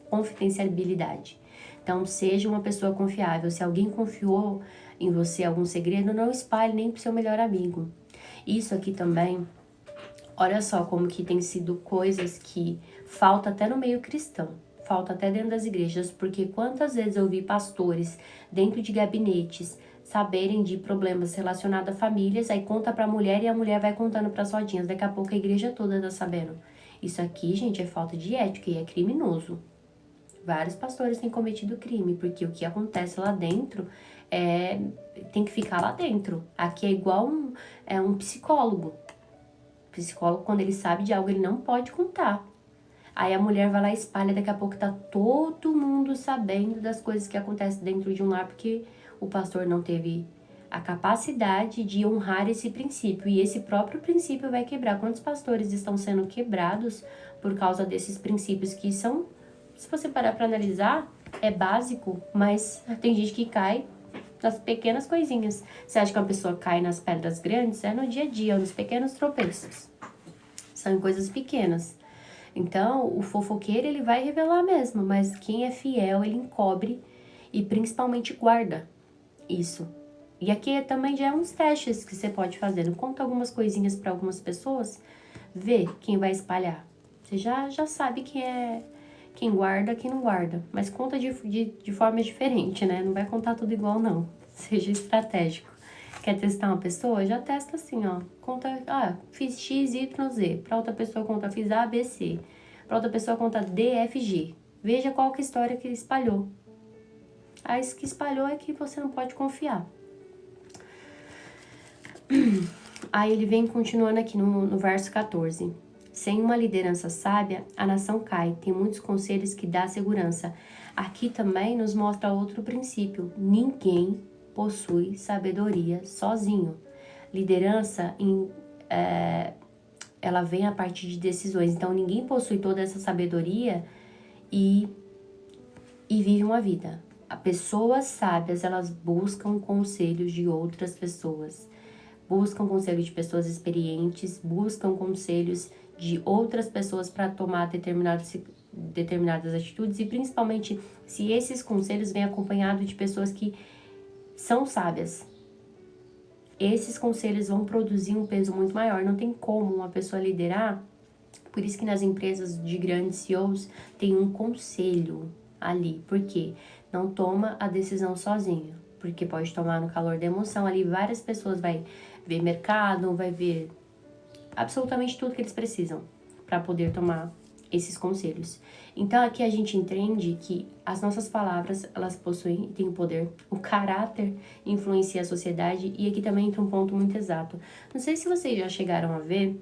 confidencialidade. Então, seja uma pessoa confiável. Se alguém confiou em você algum segredo, não espalhe nem para o seu melhor amigo. Isso aqui também, olha só como que tem sido coisas que falta até no meio cristão. Falta até dentro das igrejas, porque quantas vezes eu vi pastores dentro de gabinetes saberem de problemas relacionados a famílias, aí conta pra mulher e a mulher vai contando pras rodinhas, daqui a pouco a igreja toda tá sabendo. Isso aqui, gente, é falta de ética e é criminoso. Vários pastores têm cometido crime, porque o que acontece lá dentro tem que ficar lá dentro. Aqui é igual um psicólogo. O psicólogo, quando ele sabe de algo, ele não pode contar. Aí a mulher vai lá e espalha, daqui a pouco tá todo mundo sabendo das coisas que acontecem dentro de um lar, porque o pastor não teve a capacidade de honrar esse princípio. E esse próprio princípio vai quebrar. Quantos pastores estão sendo quebrados por causa desses princípios que são, se você parar para analisar, é básico, mas tem gente que cai nas pequenas coisinhas. Você acha que uma pessoa cai nas pedras grandes? É no dia a dia, nos pequenos tropeços. São coisas pequenas. Então, o fofoqueiro, ele vai revelar mesmo, mas quem é fiel, ele encobre e principalmente guarda isso. E aqui também já é uns testes que você pode fazer. Conta algumas coisinhas para algumas pessoas, vê quem vai espalhar. Você já sabe quem guarda, quem não guarda. Mas conta de forma diferente, né? Não vai contar tudo igual, não. Seja estratégico. Quer testar uma pessoa? Já testa assim, ó. Conta, fiz X, Y, Z. Pra outra pessoa conta, fiz A, B, C. Pra outra pessoa conta D, F, G. Veja qual que é a história que espalhou. A que espalhou é que você não pode confiar. Aí ele vem continuando aqui no verso 14. Sem uma liderança sábia, a nação cai. Tem muitos conselhos que dá segurança. Aqui também nos mostra outro princípio. Ninguém possui sabedoria sozinho. Liderança, ela vem a partir de decisões. Então, ninguém possui toda essa sabedoria e vive uma vida. As pessoas sábias, elas buscam conselhos de outras pessoas. Buscam conselhos de pessoas experientes, buscam conselhos de outras pessoas para tomar determinadas atitudes, e principalmente se esses conselhos vêm acompanhados de pessoas que são sábias. Esses conselhos vão produzir um peso muito maior. Não tem como uma pessoa liderar. Por isso que nas empresas de grandes CEOs tem um conselho ali. Por quê? Não toma a decisão sozinho. Porque pode tomar no calor da emoção. Ali várias pessoas vai ver mercado, vai ver absolutamente tudo que eles precisam para poder tomar esses conselhos. Então aqui a gente entende que as nossas palavras, elas possuem, têm o poder, o caráter influencia a sociedade, e aqui também entra um ponto muito exato. Não sei se vocês já chegaram a ver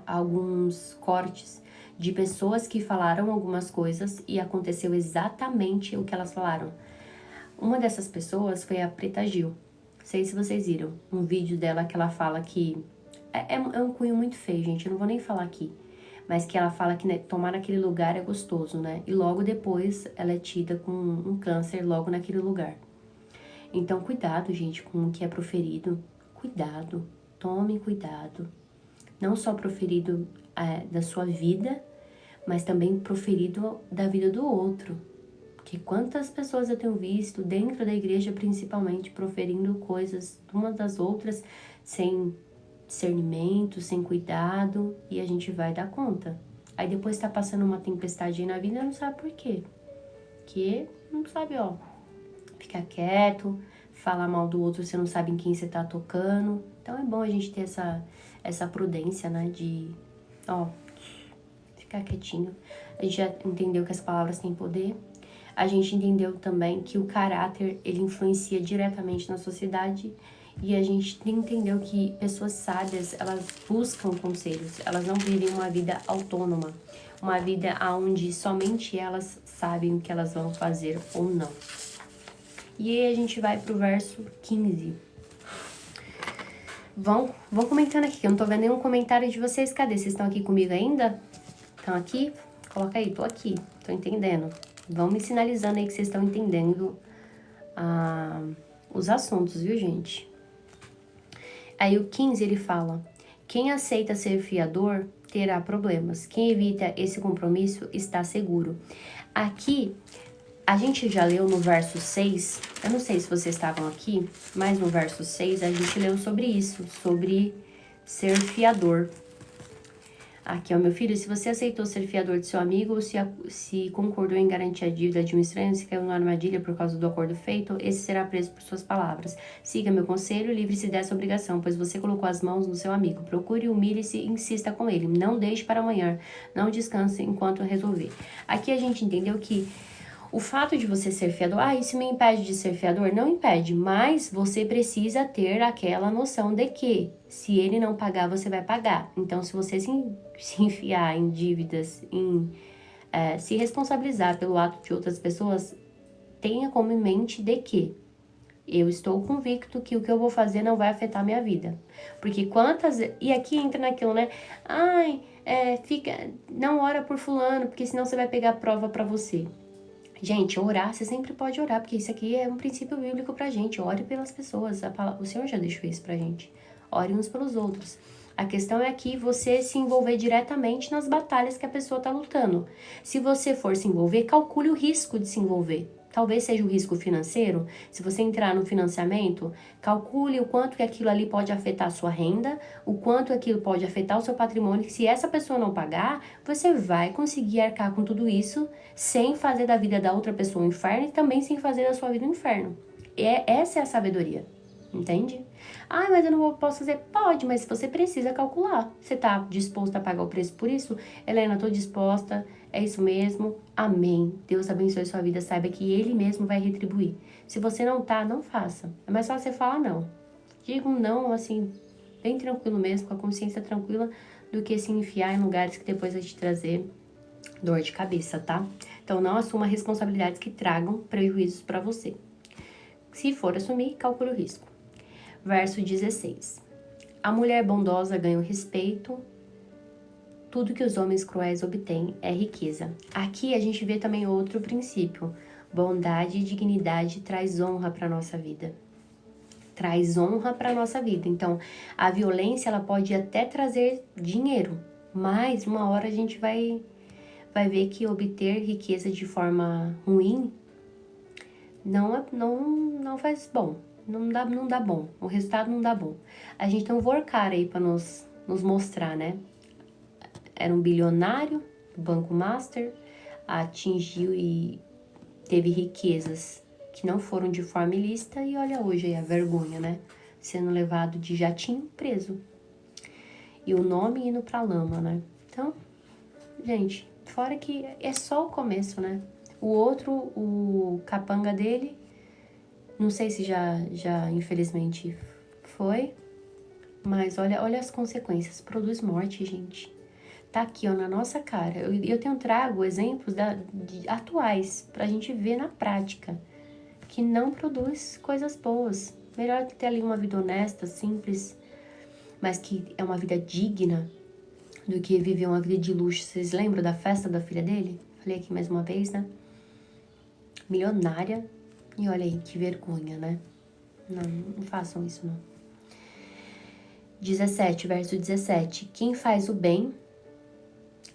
alguns cortes de pessoas que falaram algumas coisas e aconteceu exatamente o que elas falaram. Uma dessas pessoas foi a Preta Gil. Não sei se vocês viram um vídeo dela que ela fala que é um cunho muito feio, gente, eu não vou nem falar aqui. Mas que ela fala que, né, tomar naquele lugar é gostoso, né? E logo depois ela é tida com um câncer logo naquele lugar. Então, cuidado, gente, com o que é proferido. Cuidado, tome cuidado. Não só proferido da sua vida, mas também proferido da vida do outro. Porque quantas pessoas eu tenho visto dentro da igreja, principalmente, proferindo coisas umas das outras sem discernimento, sem cuidado, e a gente vai dar conta. Aí depois tá passando uma tempestade aí na vida e não sabe por quê. Que não sabe, ficar quieto, falar mal do outro, você não sabe em quem você tá tocando. Então é bom a gente ter essa prudência, né, de, ficar quietinho. A gente já entendeu que as palavras têm poder. A gente entendeu também que o caráter, ele influencia diretamente na sociedade. E a gente entendeu que pessoas sábias, elas buscam conselhos, elas não vivem uma vida autônoma, uma vida onde somente elas sabem o que elas vão fazer ou não. E aí a gente vai pro verso 15. Vão comentando aqui, que eu não tô vendo nenhum comentário de vocês. Cadê? Vocês estão aqui comigo ainda? Estão aqui? Coloca aí, tô aqui, tô entendendo. Vão me sinalizando aí que vocês estão entendendo os assuntos, viu, gente? Aí o 15 ele fala: quem aceita ser fiador terá problemas. Quem evita esse compromisso está seguro. Aqui, a gente já leu no verso 6, eu não sei se vocês estavam aqui, mas no verso 6 a gente leu sobre isso, sobre ser fiador. Aqui, meu filho, se você aceitou ser fiador de seu amigo ou se concordou em garantir a dívida de um estranho, se caiu numa armadilha por causa do acordo feito, esse será preso por suas palavras. Siga meu conselho e livre-se dessa obrigação, pois você colocou as mãos no seu amigo. Procure, humilhe-se e insista com ele. Não deixe para amanhã. Não descanse enquanto resolver. Aqui a gente entendeu que o fato de você ser fiador, isso me impede de ser fiador? Não impede, mas você precisa ter aquela noção de que se ele não pagar, você vai pagar. Então, se você se enfiar em dívidas, se responsabilizar pelo ato de outras pessoas, tenha como em mente de que eu estou convicto que o que eu vou fazer não vai afetar minha vida. Porque e aqui entra naquilo, né? Não ora por fulano, porque senão você vai pegar prova pra você. Gente, orar, você sempre pode orar, porque isso aqui é um princípio bíblico pra gente. Ore pelas pessoas, o Senhor já deixou isso pra gente. Ore uns pelos outros. A questão é aqui você se envolver diretamente nas batalhas que a pessoa tá lutando. Se você for se envolver, calcule o risco de se envolver. Talvez seja o risco financeiro. Se você entrar no financiamento, calcule o quanto que aquilo ali pode afetar a sua renda, o quanto aquilo pode afetar o seu patrimônio. Se essa pessoa não pagar, você vai conseguir arcar com tudo isso sem fazer da vida da outra pessoa um inferno e também sem fazer da sua vida um inferno. Essa é a sabedoria, entende? Ah, mas eu não posso fazer. Pode, mas você precisa calcular. Você tá disposto a pagar o preço por isso? Helena, tô disposta. É isso mesmo. Amém. Deus abençoe sua vida. Saiba que Ele mesmo vai retribuir. Se você não tá, não faça. É mais fácil você falar não. Diga um não, assim, bem tranquilo mesmo, com a consciência tranquila, do que se enfiar em lugares que depois vai te trazer dor de cabeça, tá? Então, não assuma responsabilidades que tragam prejuízos para você. Se for assumir, calcule o risco. Verso 16. A mulher bondosa ganha o respeito. Tudo que os homens cruéis obtêm é riqueza. Aqui a gente vê também outro princípio. Bondade e dignidade traz honra para nossa vida. Traz honra para nossa vida. Então, a violência ela pode até trazer dinheiro, mas uma hora a gente vai ver que obter riqueza de forma ruim não faz bom. Não dá bom. O resultado não dá bom. A gente tem um Vorkar aí para nos mostrar, né? Era um bilionário do Banco Master, atingiu e teve riquezas que não foram de forma ilícita e olha hoje aí a vergonha, né? Sendo levado de jatinho preso. E o nome indo pra lama, né? Então, gente, fora que é só o começo, né? O outro, o capanga dele, não sei se já infelizmente foi, mas olha as consequências. Produz morte, gente. Tá aqui, ó, na nossa cara. Eu trago exemplos atuais pra gente ver na prática que não produz coisas boas. Melhor ter ali uma vida honesta, simples, mas que é uma vida digna do que viver uma vida de luxo. Vocês lembram da festa da filha dele? Falei aqui mais uma vez, né? Milionária. E olha aí, que vergonha, né? Não façam isso, não. 17, verso 17. Quem faz o bem,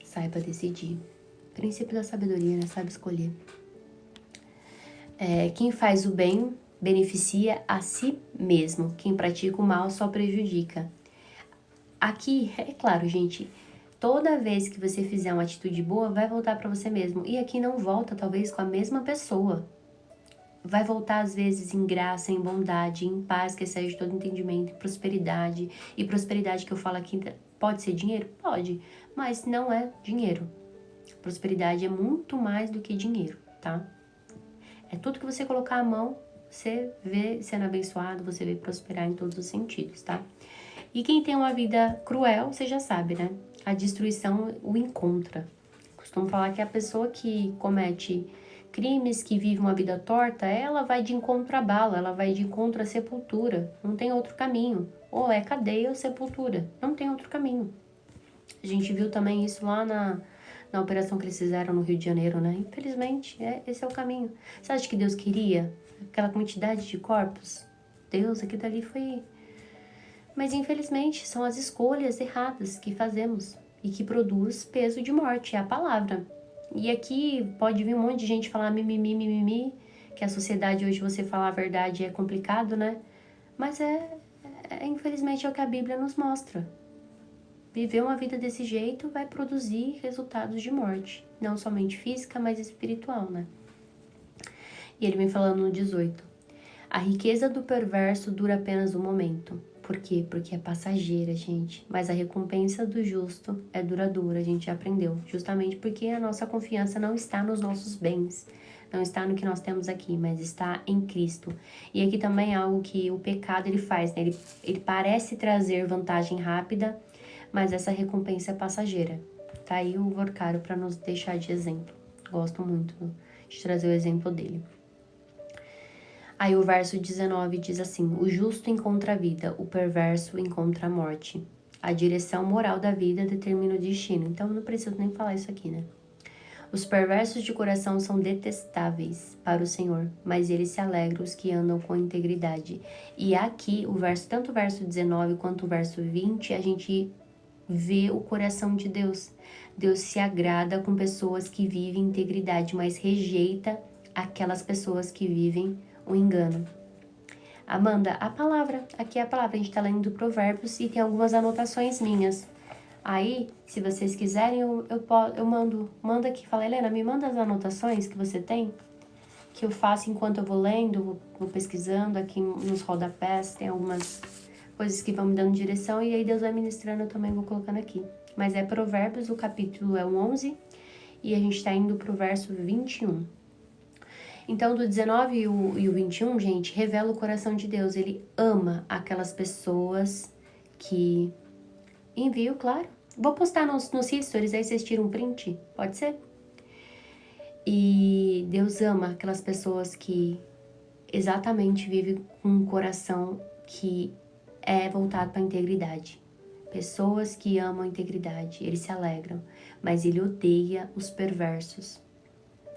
saiba decidir. Princípio da sabedoria, né? Sabe escolher. Quem faz o bem beneficia a si mesmo. Quem pratica o mal só prejudica. Aqui, é claro, gente, toda vez que você fizer uma atitude boa, vai voltar para você mesmo. E aqui não volta, talvez, com a mesma pessoa. Vai voltar, às vezes, em graça, em bondade, em paz, que excede todo entendimento, em prosperidade. E prosperidade que eu falo aqui, pode ser dinheiro? Pode, mas não é dinheiro. Prosperidade é muito mais do que dinheiro, tá? É tudo que você colocar a mão, você vê sendo abençoado, você vê prosperar em todos os sentidos, tá? E quem tem uma vida cruel, você já sabe, né? A destruição o encontra. Costumo falar que a pessoa que comete crimes, que vive uma vida torta, ela vai de encontro à bala, ela vai de encontro à sepultura. Não tem outro caminho. Ou é cadeia ou sepultura. Não tem outro caminho. A gente viu também isso lá na operação que eles fizeram no Rio de Janeiro, né? Infelizmente, esse é o caminho. Você acha que Deus queria aquela quantidade de corpos? Deus, aquilo dali foi... Mas infelizmente são as escolhas erradas que fazemos e que produz peso de morte, é a palavra. E aqui pode vir um monte de gente falar mimimi, que a sociedade hoje você falar a verdade é complicado, né? Mas infelizmente é o que a Bíblia nos mostra. Viver uma vida desse jeito vai produzir resultados de morte, não somente física, mas espiritual, né? E ele vem falando no 18. A riqueza do perverso dura apenas um momento. Por quê? Porque é passageira, gente. Mas a recompensa do justo é duradoura, a gente já aprendeu. Justamente porque a nossa confiança não está nos nossos bens, não está no que nós temos aqui, mas está em Cristo. E aqui também é algo que o pecado ele faz, né? Ele parece trazer vantagem rápida, mas essa recompensa é passageira. Tá aí o Vorkaro para nos deixar de exemplo. Gosto muito de trazer o exemplo dele. Aí o verso 19 diz assim: o justo encontra a vida, o perverso encontra a morte. A direção moral da vida determina o destino. Então, eu não preciso nem falar isso aqui, né? Os perversos de coração são detestáveis para o Senhor, mas eles se alegram os que andam com integridade. E aqui, tanto o verso 19 quanto o verso 20, a gente vê o coração de Deus. Deus se agrada com pessoas que vivem integridade, mas rejeita aquelas pessoas que vivem o engano. Amanda, a palavra, aqui é a palavra, a gente tá lendo Provérbios e tem algumas anotações minhas. Aí, se vocês quiserem, eu mando aqui, fala, Helena, me manda as anotações que você tem, que eu faço enquanto eu vou lendo, vou pesquisando aqui nos rodapés, tem algumas coisas que vão me dando direção, e aí Deus vai ministrando, eu também vou colocando aqui. Mas é Provérbios, o capítulo é o 11, e a gente tá indo pro verso 21. Então, do 19 e o 21, gente, revela o coração de Deus. Ele ama aquelas pessoas que... Envio, claro. Vou postar nos stories, aí vocês tiram um print, pode ser? E Deus ama aquelas pessoas que exatamente vivem com um coração que é voltado para a integridade. Pessoas que amam a integridade, eles se alegram, mas ele odeia os perversos.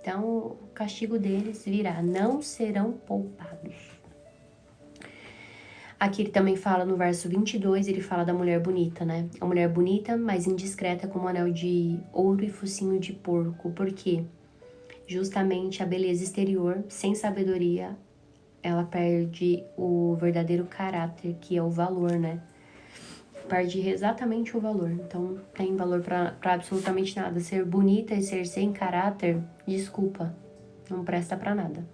Então, o castigo deles virá, não serão poupados. Aqui ele também fala no verso 22, ele fala da mulher bonita, né? A mulher bonita, mas indiscreta como anel de ouro e focinho de porco. Por quê? Justamente a beleza exterior, sem sabedoria, ela perde o verdadeiro caráter, que é o valor, né? Perde exatamente o valor. Então, não tem valor pra absolutamente nada. Ser bonita e ser sem caráter, desculpa, não presta pra nada.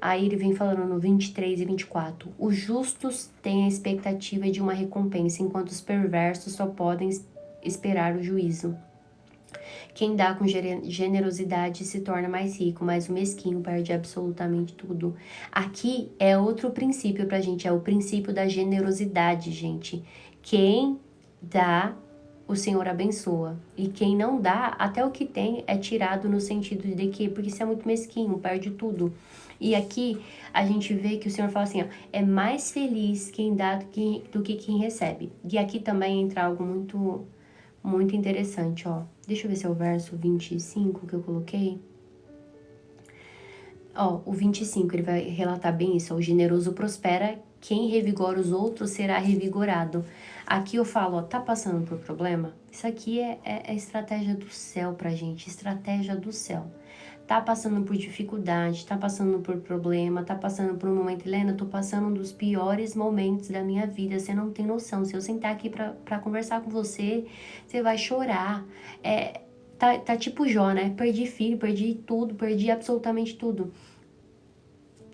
Aí ele vem falando no 23 e 24. Os justos têm a expectativa de uma recompensa, enquanto os perversos só podem esperar o juízo. Quem dá com generosidade se torna mais rico, mas o mesquinho perde absolutamente tudo. Aqui é outro princípio pra gente, é o princípio da generosidade, gente. Quem dá, o Senhor abençoa. E quem não dá, até o que tem é tirado no sentido de que, porque isso é muito mesquinho, perde tudo. E aqui a gente vê que o Senhor fala assim, ó, é mais feliz quem dá do que quem recebe. E aqui também entra algo muito interessante, ó. Deixa eu ver se é o verso 25 que eu coloquei. Ó, o 25, ele vai relatar bem isso. Ó, o generoso prospera, quem revigora os outros será revigorado. Aqui eu falo, ó, tá passando por problema? Isso aqui é estratégia do céu pra gente, estratégia do céu. Tá passando por dificuldade, tá passando por problema, tá passando por um momento... Helena, eu tô passando um dos piores momentos da minha vida, você não tem noção. Se eu sentar aqui pra conversar com você, você vai chorar. Tá tipo Jó, né? Perdi filho, perdi tudo, perdi absolutamente tudo.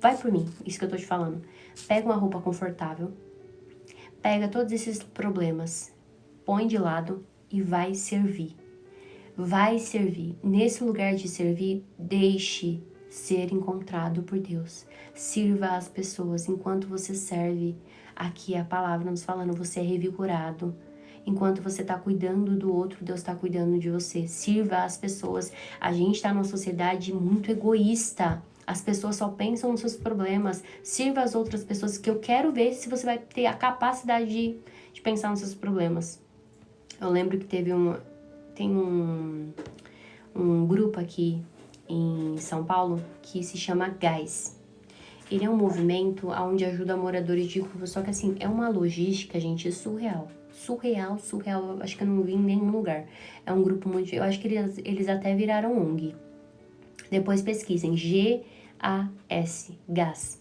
Vai por mim, isso que eu tô te falando. Pega uma roupa confortável, pega todos esses problemas, põe de lado e vai servir. Vai servir. Nesse lugar de servir, deixe ser encontrado por Deus. Sirva as pessoas enquanto você serve. Aqui a palavra nos falando, você é revigorado. Enquanto você está cuidando do outro, Deus está cuidando de você. Sirva as pessoas. A gente está numa sociedade muito egoísta. As pessoas só pensam nos seus problemas. Sirva as outras pessoas, que eu quero ver se você vai ter a capacidade de pensar nos seus problemas. Eu lembro que tem um grupo aqui em São Paulo que se chama Gás. Ele é um movimento onde ajuda moradores de rua, só que assim, é uma logística, gente, surreal. Surreal, eu acho que eu não vi em nenhum lugar. É um grupo muito... Eu acho que eles até viraram ONG. Depois pesquisem, G-A-S, Gás.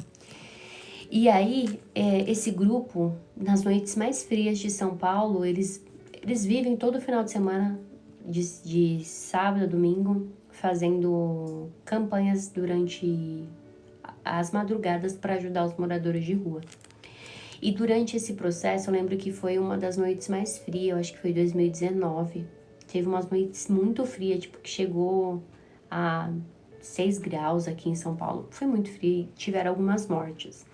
E aí, esse grupo, nas noites mais frias de São Paulo, eles vivem todo final de semana, de sábado a domingo, fazendo campanhas durante as madrugadas para ajudar os moradores de rua. E durante esse processo, eu lembro que foi uma das noites mais frias, eu acho que foi 2019. Teve umas noites muito frias, tipo, que chegou a 6 graus aqui em São Paulo. Foi muito frio e tiveram algumas mortes.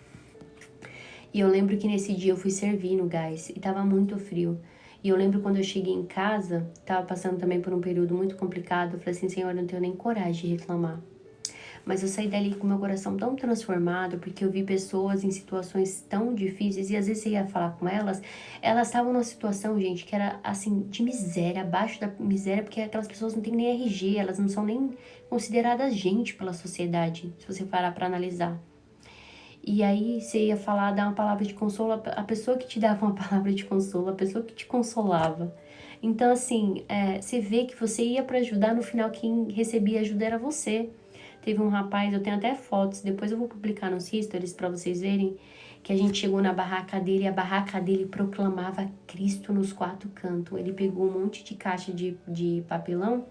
E eu lembro que nesse dia eu fui servir no Gás e tava muito frio. E eu lembro quando eu cheguei em casa, tava passando também por um período muito complicado, eu falei assim, Senhor, eu não tenho nem coragem de reclamar. Mas eu saí dali com meu coração tão transformado, porque eu vi pessoas em situações tão difíceis, e às vezes você ia falar com elas estavam numa situação, gente, que era assim, de miséria, abaixo da miséria, porque aquelas pessoas não têm nem RG, elas não são nem consideradas gente pela sociedade, se você parar pra analisar. E aí você ia falar, dar uma palavra de consolo, a pessoa que te dava uma palavra de consolo, a pessoa que te consolava. Então, assim, você vê que você ia para ajudar, no final quem recebia ajuda era você. Teve um rapaz, eu tenho até fotos, depois eu vou publicar nos stories pra vocês verem, que a gente chegou na barraca dele e a barraca dele proclamava Cristo nos 4 cantos. Ele pegou um monte de caixa de papelão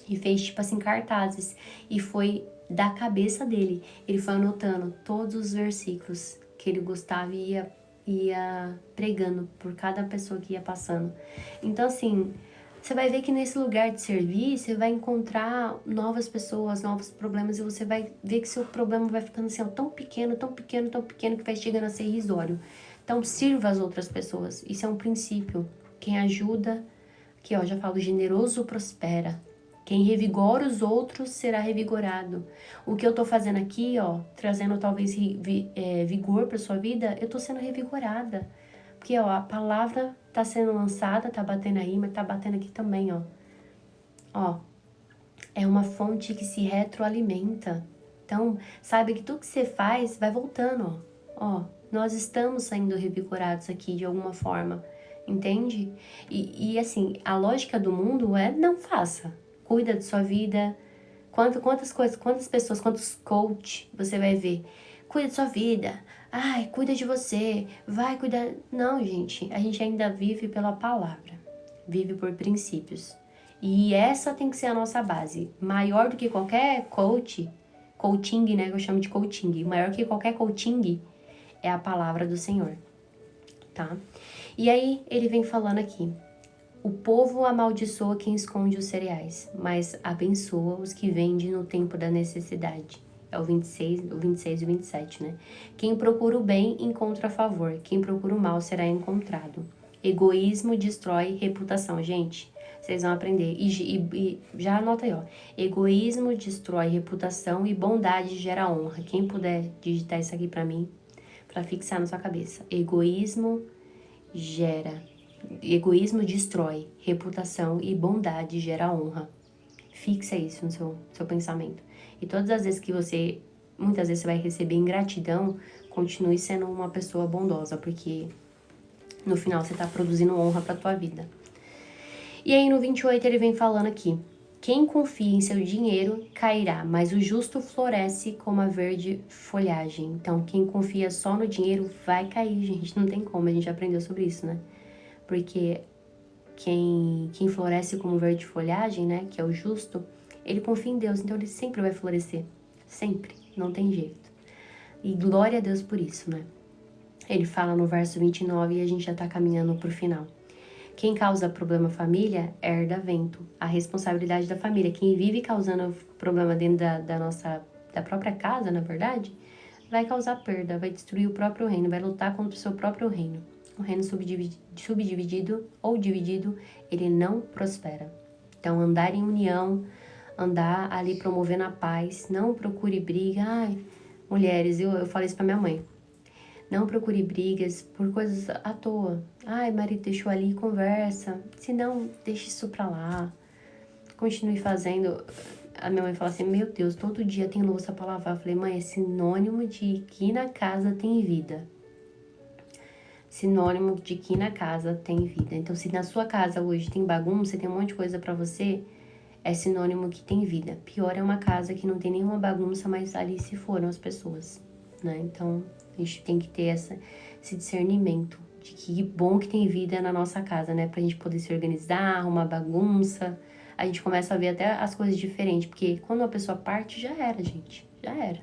e fez, tipo assim, cartazes. E foi da cabeça dele. Ele foi anotando todos os versículos que ele gostava e ia pregando por cada pessoa que ia passando. Então, assim, você vai ver que nesse lugar de servir, você vai encontrar novas pessoas, novos problemas, e você vai ver que seu problema vai ficando assim, ó, tão pequeno, tão pequeno, tão pequeno, que vai chegando a ser irrisório. Então, sirva as outras pessoas. Isso é um princípio. Quem ajuda, aqui ó, já falo, generoso prospera. Quem revigora os outros será revigorado. O que eu tô fazendo aqui, ó, trazendo talvez vigor pra sua vida, eu tô sendo revigorada. Porque, ó, a palavra tá sendo lançada, tá batendo aí, mas tá batendo aqui também, ó. Ó, é uma fonte que se retroalimenta. Então, saiba que tudo que você faz vai voltando, ó. Ó, nós estamos saindo revigorados aqui de alguma forma, entende? E assim, a lógica do mundo é não faça. Cuida de sua vida. Quantas coisas, quantas pessoas, quantos coach você vai ver? Cuida de sua vida. Ai, cuida de você. Vai cuidar. Não, gente. A gente ainda vive pela palavra. Vive por princípios. E essa tem que ser a nossa base. Maior do que qualquer coaching, né? Que eu chamo de coaching. Maior que qualquer coaching é a palavra do Senhor. Tá? E aí, ele vem falando aqui. O povo amaldiçoa quem esconde os cereais, mas abençoa os que vendem no tempo da necessidade. É o 26 e o 27, né? Quem procura o bem encontra favor, quem procura o mal será encontrado. Egoísmo destrói reputação. Gente, vocês vão aprender. E já anota aí, ó. Egoísmo destrói reputação e bondade gera honra. Quem puder digitar isso aqui pra mim, pra fixar na sua cabeça. Egoísmo destrói reputação e bondade gera honra. Fixa isso no seu pensamento. E todas as vezes que muitas vezes você vai receber ingratidão, continue sendo uma pessoa bondosa, porque no final você tá produzindo honra pra tua vida. E aí no 28 ele vem falando aqui. Quem confia em seu dinheiro cairá, mas o justo floresce como a verde folhagem. Então quem confia só no dinheiro vai cair, gente. Não tem como, a gente aprendeu sobre isso, né? Porque quem floresce como verde folhagem, né, que é o justo, ele confia em Deus, então ele sempre vai florescer. Sempre, não tem jeito. E glória a Deus por isso, né? Ele fala no verso 29 e a gente já tá caminhando pro final. Quem causa problema à família, herda vento. A responsabilidade da família. Quem vive causando problema dentro da própria casa, na verdade, vai causar perda, vai destruir o próprio reino, vai lutar contra o seu próprio reino. O reino subdividido ou dividido, ele não prospera. Então, andar em união, andar ali promovendo a paz, não procure briga. Ai, mulheres, eu falei isso pra minha mãe. Não procure brigas por coisas à toa. Ai, marido deixou ali, conversa. Se não, deixe isso pra lá. Continue fazendo. A minha mãe fala assim, meu Deus, todo dia tem louça pra lavar. Eu falei, mãe, é sinônimo de que na casa tem vida. Sinônimo de que na casa tem vida. Então, se na sua casa hoje tem bagunça, tem um monte de coisa pra você, é sinônimo que tem vida. Pior é uma casa que não tem nenhuma bagunça, mas ali se foram as pessoas, né? Então, a gente tem que ter esse discernimento de que bom que tem vida na nossa casa, né? Pra gente poder se organizar, arrumar bagunça. A gente começa a ver até as coisas diferentes, porque quando uma pessoa parte, já era, gente. Já era.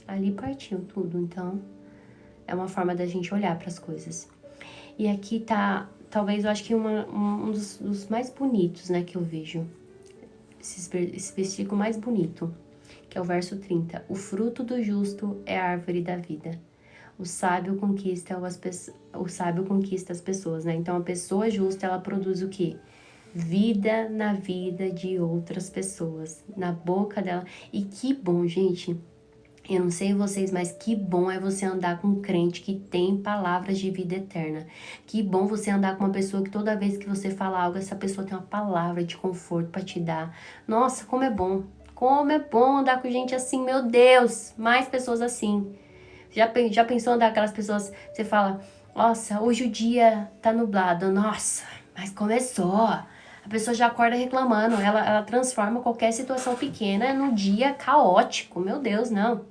Ali partiu tudo, então é uma forma da gente olhar para as coisas. E aqui tá, talvez eu acho que um dos mais bonitos, né, que eu vejo. Esse versículo mais bonito, que é o verso 30. O fruto do justo é a árvore da vida. O sábio conquista as pessoas, né? Então a pessoa justa, ela produz o quê? Vida na vida de outras pessoas, na boca dela. E que bom, gente. Eu não sei vocês, mas que bom é você andar com um crente que tem palavras de vida eterna. Que bom você andar com uma pessoa que toda vez que você fala algo, essa pessoa tem uma palavra de conforto pra te dar. Nossa, como é bom. Como é bom andar com gente assim, meu Deus. Mais pessoas assim. Já pensou andar com aquelas pessoas, você fala, nossa, hoje o dia tá nublado. Nossa, mas começou. A pessoa já acorda reclamando, ela transforma qualquer situação pequena num dia caótico. Meu Deus, não.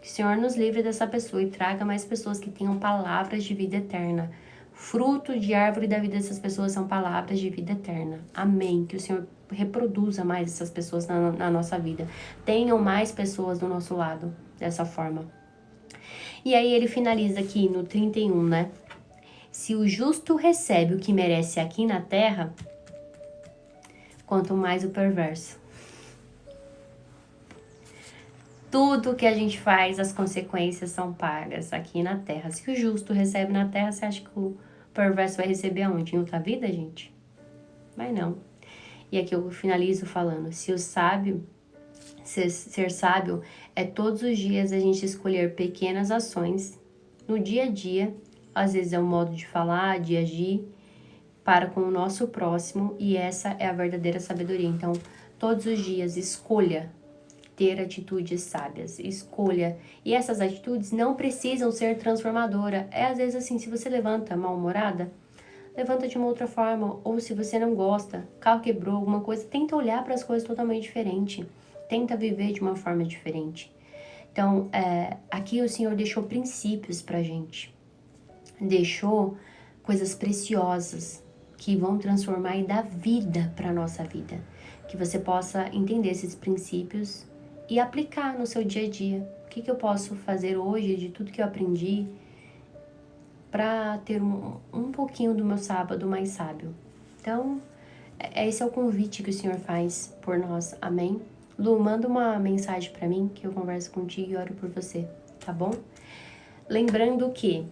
Que o Senhor nos livre dessa pessoa e traga mais pessoas que tenham palavras de vida eterna. Fruto de árvore da vida dessas pessoas são palavras de vida eterna. Amém. Que o Senhor reproduza mais essas pessoas na nossa vida. Tenham mais pessoas do nosso lado, dessa forma. E aí ele finaliza aqui no 31, né? Se o justo recebe o que merece aqui na terra, quanto mais o perverso. Tudo que a gente faz, as consequências são pagas aqui na terra. Se o justo recebe na terra, você acha que o perverso vai receber aonde? Em outra vida, gente? Vai não. E aqui eu finalizo falando, se o sábio, ser sábio é todos os dias a gente escolher pequenas ações no dia a dia, às vezes é um modo de falar, de agir, para com o nosso próximo, e essa é a verdadeira sabedoria. Então, todos os dias, escolha ter atitudes sábias, escolha. E essas atitudes não precisam ser transformadoras. É às vezes assim, se você levanta mal-humorada, levanta de uma outra forma. Ou se você não gosta, o carro quebrou, alguma coisa, tenta olhar para as coisas totalmente diferente. Tenta viver de uma forma diferente. Então, aqui o Senhor deixou princípios pra gente. Deixou coisas preciosas que vão transformar e dar vida para nossa vida. Que você possa entender esses princípios e aplicar no seu dia a dia. O que eu posso fazer hoje de tudo que eu aprendi para ter um pouquinho do meu sábado mais sábio. Então, esse é o convite que o Senhor faz por nós. Amém? Lu, manda uma mensagem para mim que eu converso contigo e oro por você, tá bom? Lembrando que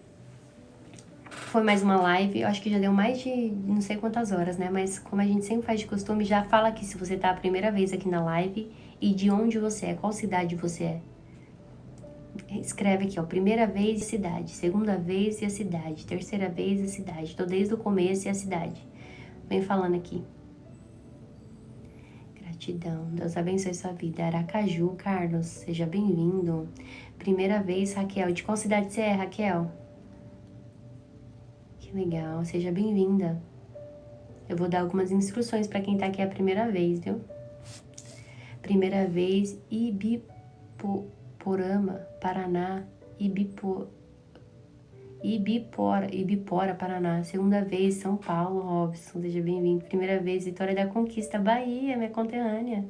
foi mais uma live, eu acho que já deu mais de não sei quantas horas, né? Mas como a gente sempre faz de costume, já fala aqui se você tá a primeira vez aqui na live e de onde você é, qual cidade você é. Escreve aqui, ó, primeira vez e cidade, segunda vez e a cidade, terceira vez e a cidade. Tô desde o começo e a cidade. Vem falando aqui. Gratidão, Deus abençoe sua vida. Aracaju, Carlos, seja bem-vindo. Primeira vez, Raquel. De qual cidade você é, Raquel? Legal, seja bem-vinda. Eu vou dar algumas instruções para quem tá aqui a primeira vez, viu? Primeira vez, Ibiporama, Paraná, Ibipora, Paraná. Segunda vez, São Paulo, Robson, seja bem-vindo. Primeira vez, Vitória da Conquista, Bahia, minha conterrânea.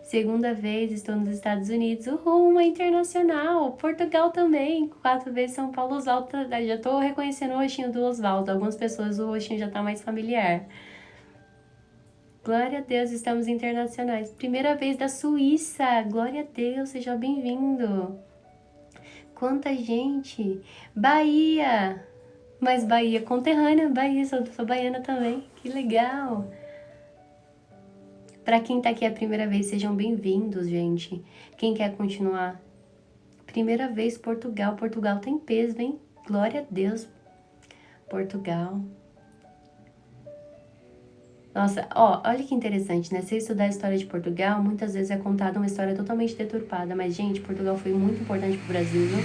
Segunda vez, estou nos Estados Unidos, uma internacional, Portugal também, 4 vezes São Paulo, Oswaldo, já tô reconhecendo o rostinho do Oswaldo, algumas pessoas o rostinho já tá mais familiar. Glória a Deus, estamos internacionais. Primeira vez da Suíça, glória a Deus, seja bem-vindo. Quanta gente, Bahia, mas Bahia conterrânea, Bahia, sou baiana também, que legal. Para quem tá aqui a primeira vez, sejam bem-vindos, gente. Quem quer continuar? Primeira vez, Portugal. Portugal tem peso, hein? Glória a Deus. Portugal. Nossa, ó, olha que interessante, né? Se estudar a história de Portugal, muitas vezes é contada uma história totalmente deturpada. Mas, gente, Portugal foi muito importante pro Brasil, viu?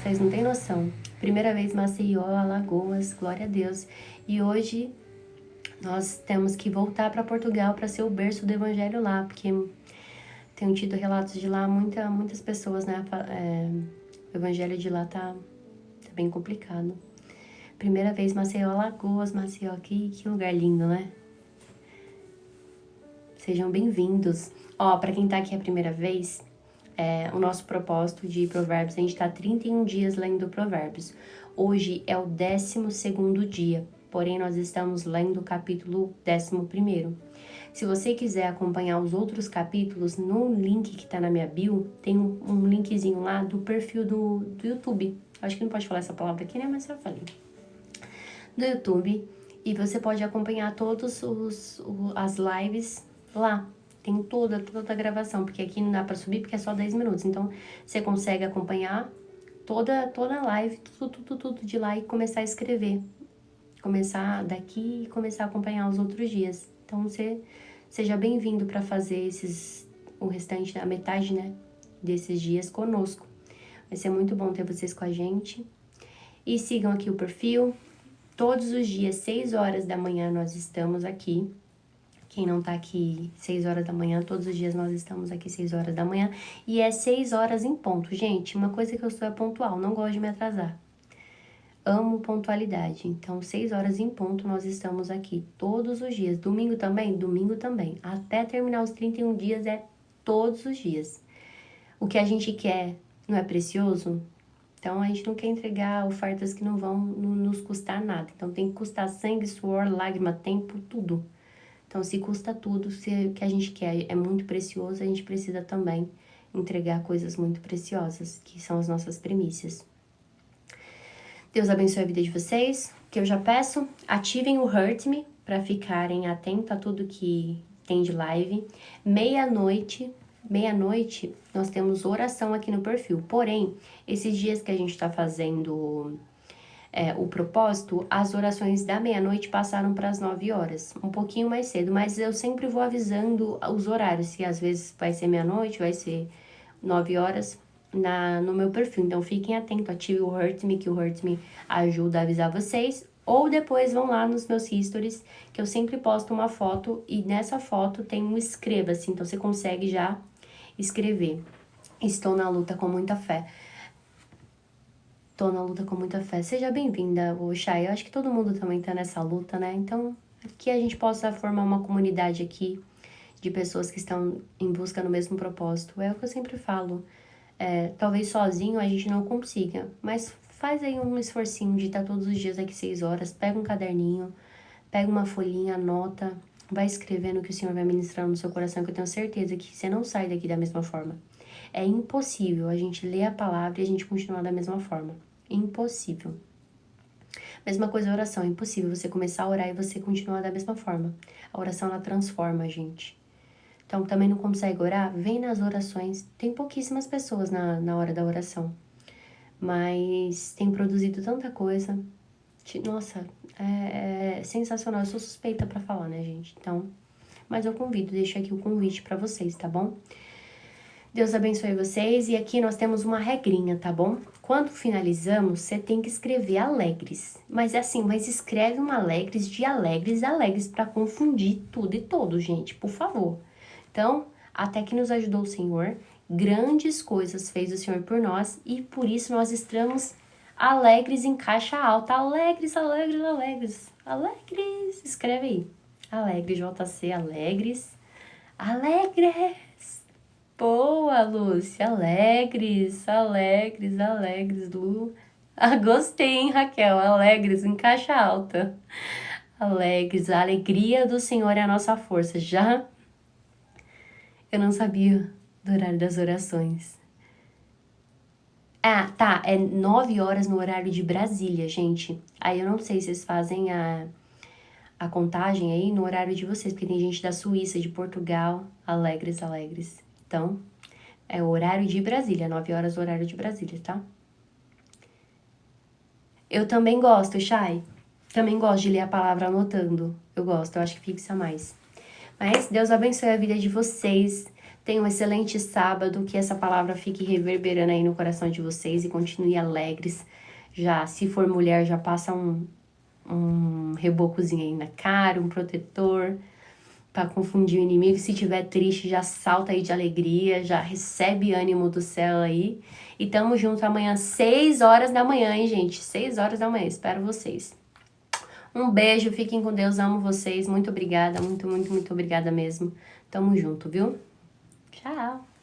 Vocês não têm noção. Primeira vez, Maceió, Alagoas, glória a Deus. E hoje nós temos que voltar para Portugal para ser o berço do evangelho lá, porque tenho tido relatos de lá, muitas pessoas, né? O evangelho de lá tá bem complicado. Primeira vez, Maceió, Alagoas, Maceió, que lugar lindo, né? Sejam bem-vindos. Ó, para quem tá aqui a primeira vez, o nosso propósito de Provérbios, a gente tá 31 dias lendo Provérbios. Hoje é o 12º dia. Porém, nós estamos lendo o capítulo 11º. Se você quiser acompanhar os outros capítulos, no link que tá na minha bio, tem um linkzinho lá do perfil do YouTube. Acho que não pode falar essa palavra aqui, né? Mas eu falei. Do YouTube. E você pode acompanhar todas as lives lá. Tem toda a gravação, porque aqui não dá pra subir, porque é só 10 minutos. Então, você consegue acompanhar toda a live, tudo de lá e começar a escrever. Começar daqui e começar a acompanhar os outros dias. Então, você seja bem-vindo para fazer o restante, a metade, né, desses dias conosco. Vai ser muito bom ter vocês com a gente. E sigam aqui o perfil. Todos os dias, 6 horas da manhã, nós estamos aqui. Quem não tá aqui 6 horas da manhã, todos os dias nós estamos aqui 6 horas da manhã. E é 6 horas em ponto. Gente, uma coisa que eu sou é pontual, não gosto de me atrasar. Amo pontualidade. Então, 6 horas em ponto nós estamos aqui todos os dias. Domingo também? Domingo também. Até terminar os 31 dias é todos os dias. O que a gente quer não é precioso? Então, a gente não quer entregar ofertas que não vão nos custar nada. Então, tem que custar sangue, suor, lágrima, tempo, tudo. Então, se custa tudo, se o que a gente quer é muito precioso, a gente precisa também entregar coisas muito preciosas, que são as nossas primícias. Deus abençoe a vida de vocês, que eu já peço, ativem o Hurt Me para ficarem atentos a tudo que tem de live. Meia-noite, nós temos oração aqui no perfil. Porém, esses dias que a gente tá fazendo o propósito, as orações da meia-noite passaram para as 9 horas, um pouquinho mais cedo, mas eu sempre vou avisando os horários, se às vezes vai ser meia-noite, vai ser 9 horas no meu perfil. Então fiquem atentos, ative o Hurt Me, que o Hurt Me ajuda a avisar vocês. Ou depois vão lá nos meus stories, que eu sempre posto uma foto e nessa foto tem um escreva-se, então você consegue já escrever. Estou na luta com muita fé. Tô na luta com muita fé. Seja bem-vinda, Chay. Eu acho que todo mundo também tá nessa luta, né? Então, que a gente possa formar uma comunidade aqui de pessoas que estão em busca do mesmo propósito. É o que eu sempre falo. Talvez sozinho a gente não consiga, mas faz aí um esforcinho de estar todos os dias aqui 6 horas. Pega um caderninho, pega uma folhinha, anota, vai escrevendo o que o Senhor vai ministrando no seu coração, que eu tenho certeza que você não sai daqui da mesma forma. É impossível a gente ler a palavra e a gente continuar da mesma forma. Impossível. Mesma coisa a oração, é impossível você começar a orar e você continuar da mesma forma. A oração, ela transforma a gente. Então, também não consegue orar? Vem nas orações. Tem pouquíssimas pessoas na hora da oração. Mas tem produzido tanta coisa. Nossa, é sensacional. Eu sou suspeita pra falar, né, gente? Então, mas eu convido, deixo aqui o convite pra vocês, tá bom? Deus abençoe vocês. E aqui nós temos uma regrinha, tá bom? Quando finalizamos, você tem que escrever alegres. Mas é assim, mas escreve um alegres de alegres pra confundir tudo e todos, gente, por favor. Então, até que nos ajudou o Senhor, grandes coisas fez o Senhor por nós e por isso nós estamos alegres em caixa alta. Alegres, alegres, alegres. Alegres. Escreve aí. Alegres, JC, alegres. Alegres. Boa, Lúcia. Alegres, alegres, alegres, Lu. Ah, gostei, hein, Raquel? Alegres, em caixa alta. Alegres, a alegria do Senhor é a nossa força. Já eu não sabia do horário das orações. Ah, tá, é 9 horas no horário de Brasília, gente. Aí eu não sei se vocês fazem a contagem aí no horário de vocês, porque tem gente da Suíça, de Portugal, alegres, alegres. Então, é o horário de Brasília, 9 horas o horário de Brasília, tá? Eu também gosto, Chay. Também gosto de ler a palavra anotando. Eu gosto, eu acho que fixa mais. Mas Deus abençoe a vida de vocês. Tenham um excelente sábado, que essa palavra fique reverberando aí no coração de vocês e continue alegres. Já, se for mulher, já passa um rebocozinho aí na cara, um protetor para confundir o inimigo. Se tiver triste, já salta aí de alegria, já recebe ânimo do céu aí. E tamo junto amanhã, 6 horas da manhã, hein, gente? 6 horas da manhã, espero vocês. Um beijo, fiquem com Deus, amo vocês. Muito obrigada, muito, muito, muito obrigada mesmo. Tamo junto, viu? Tchau!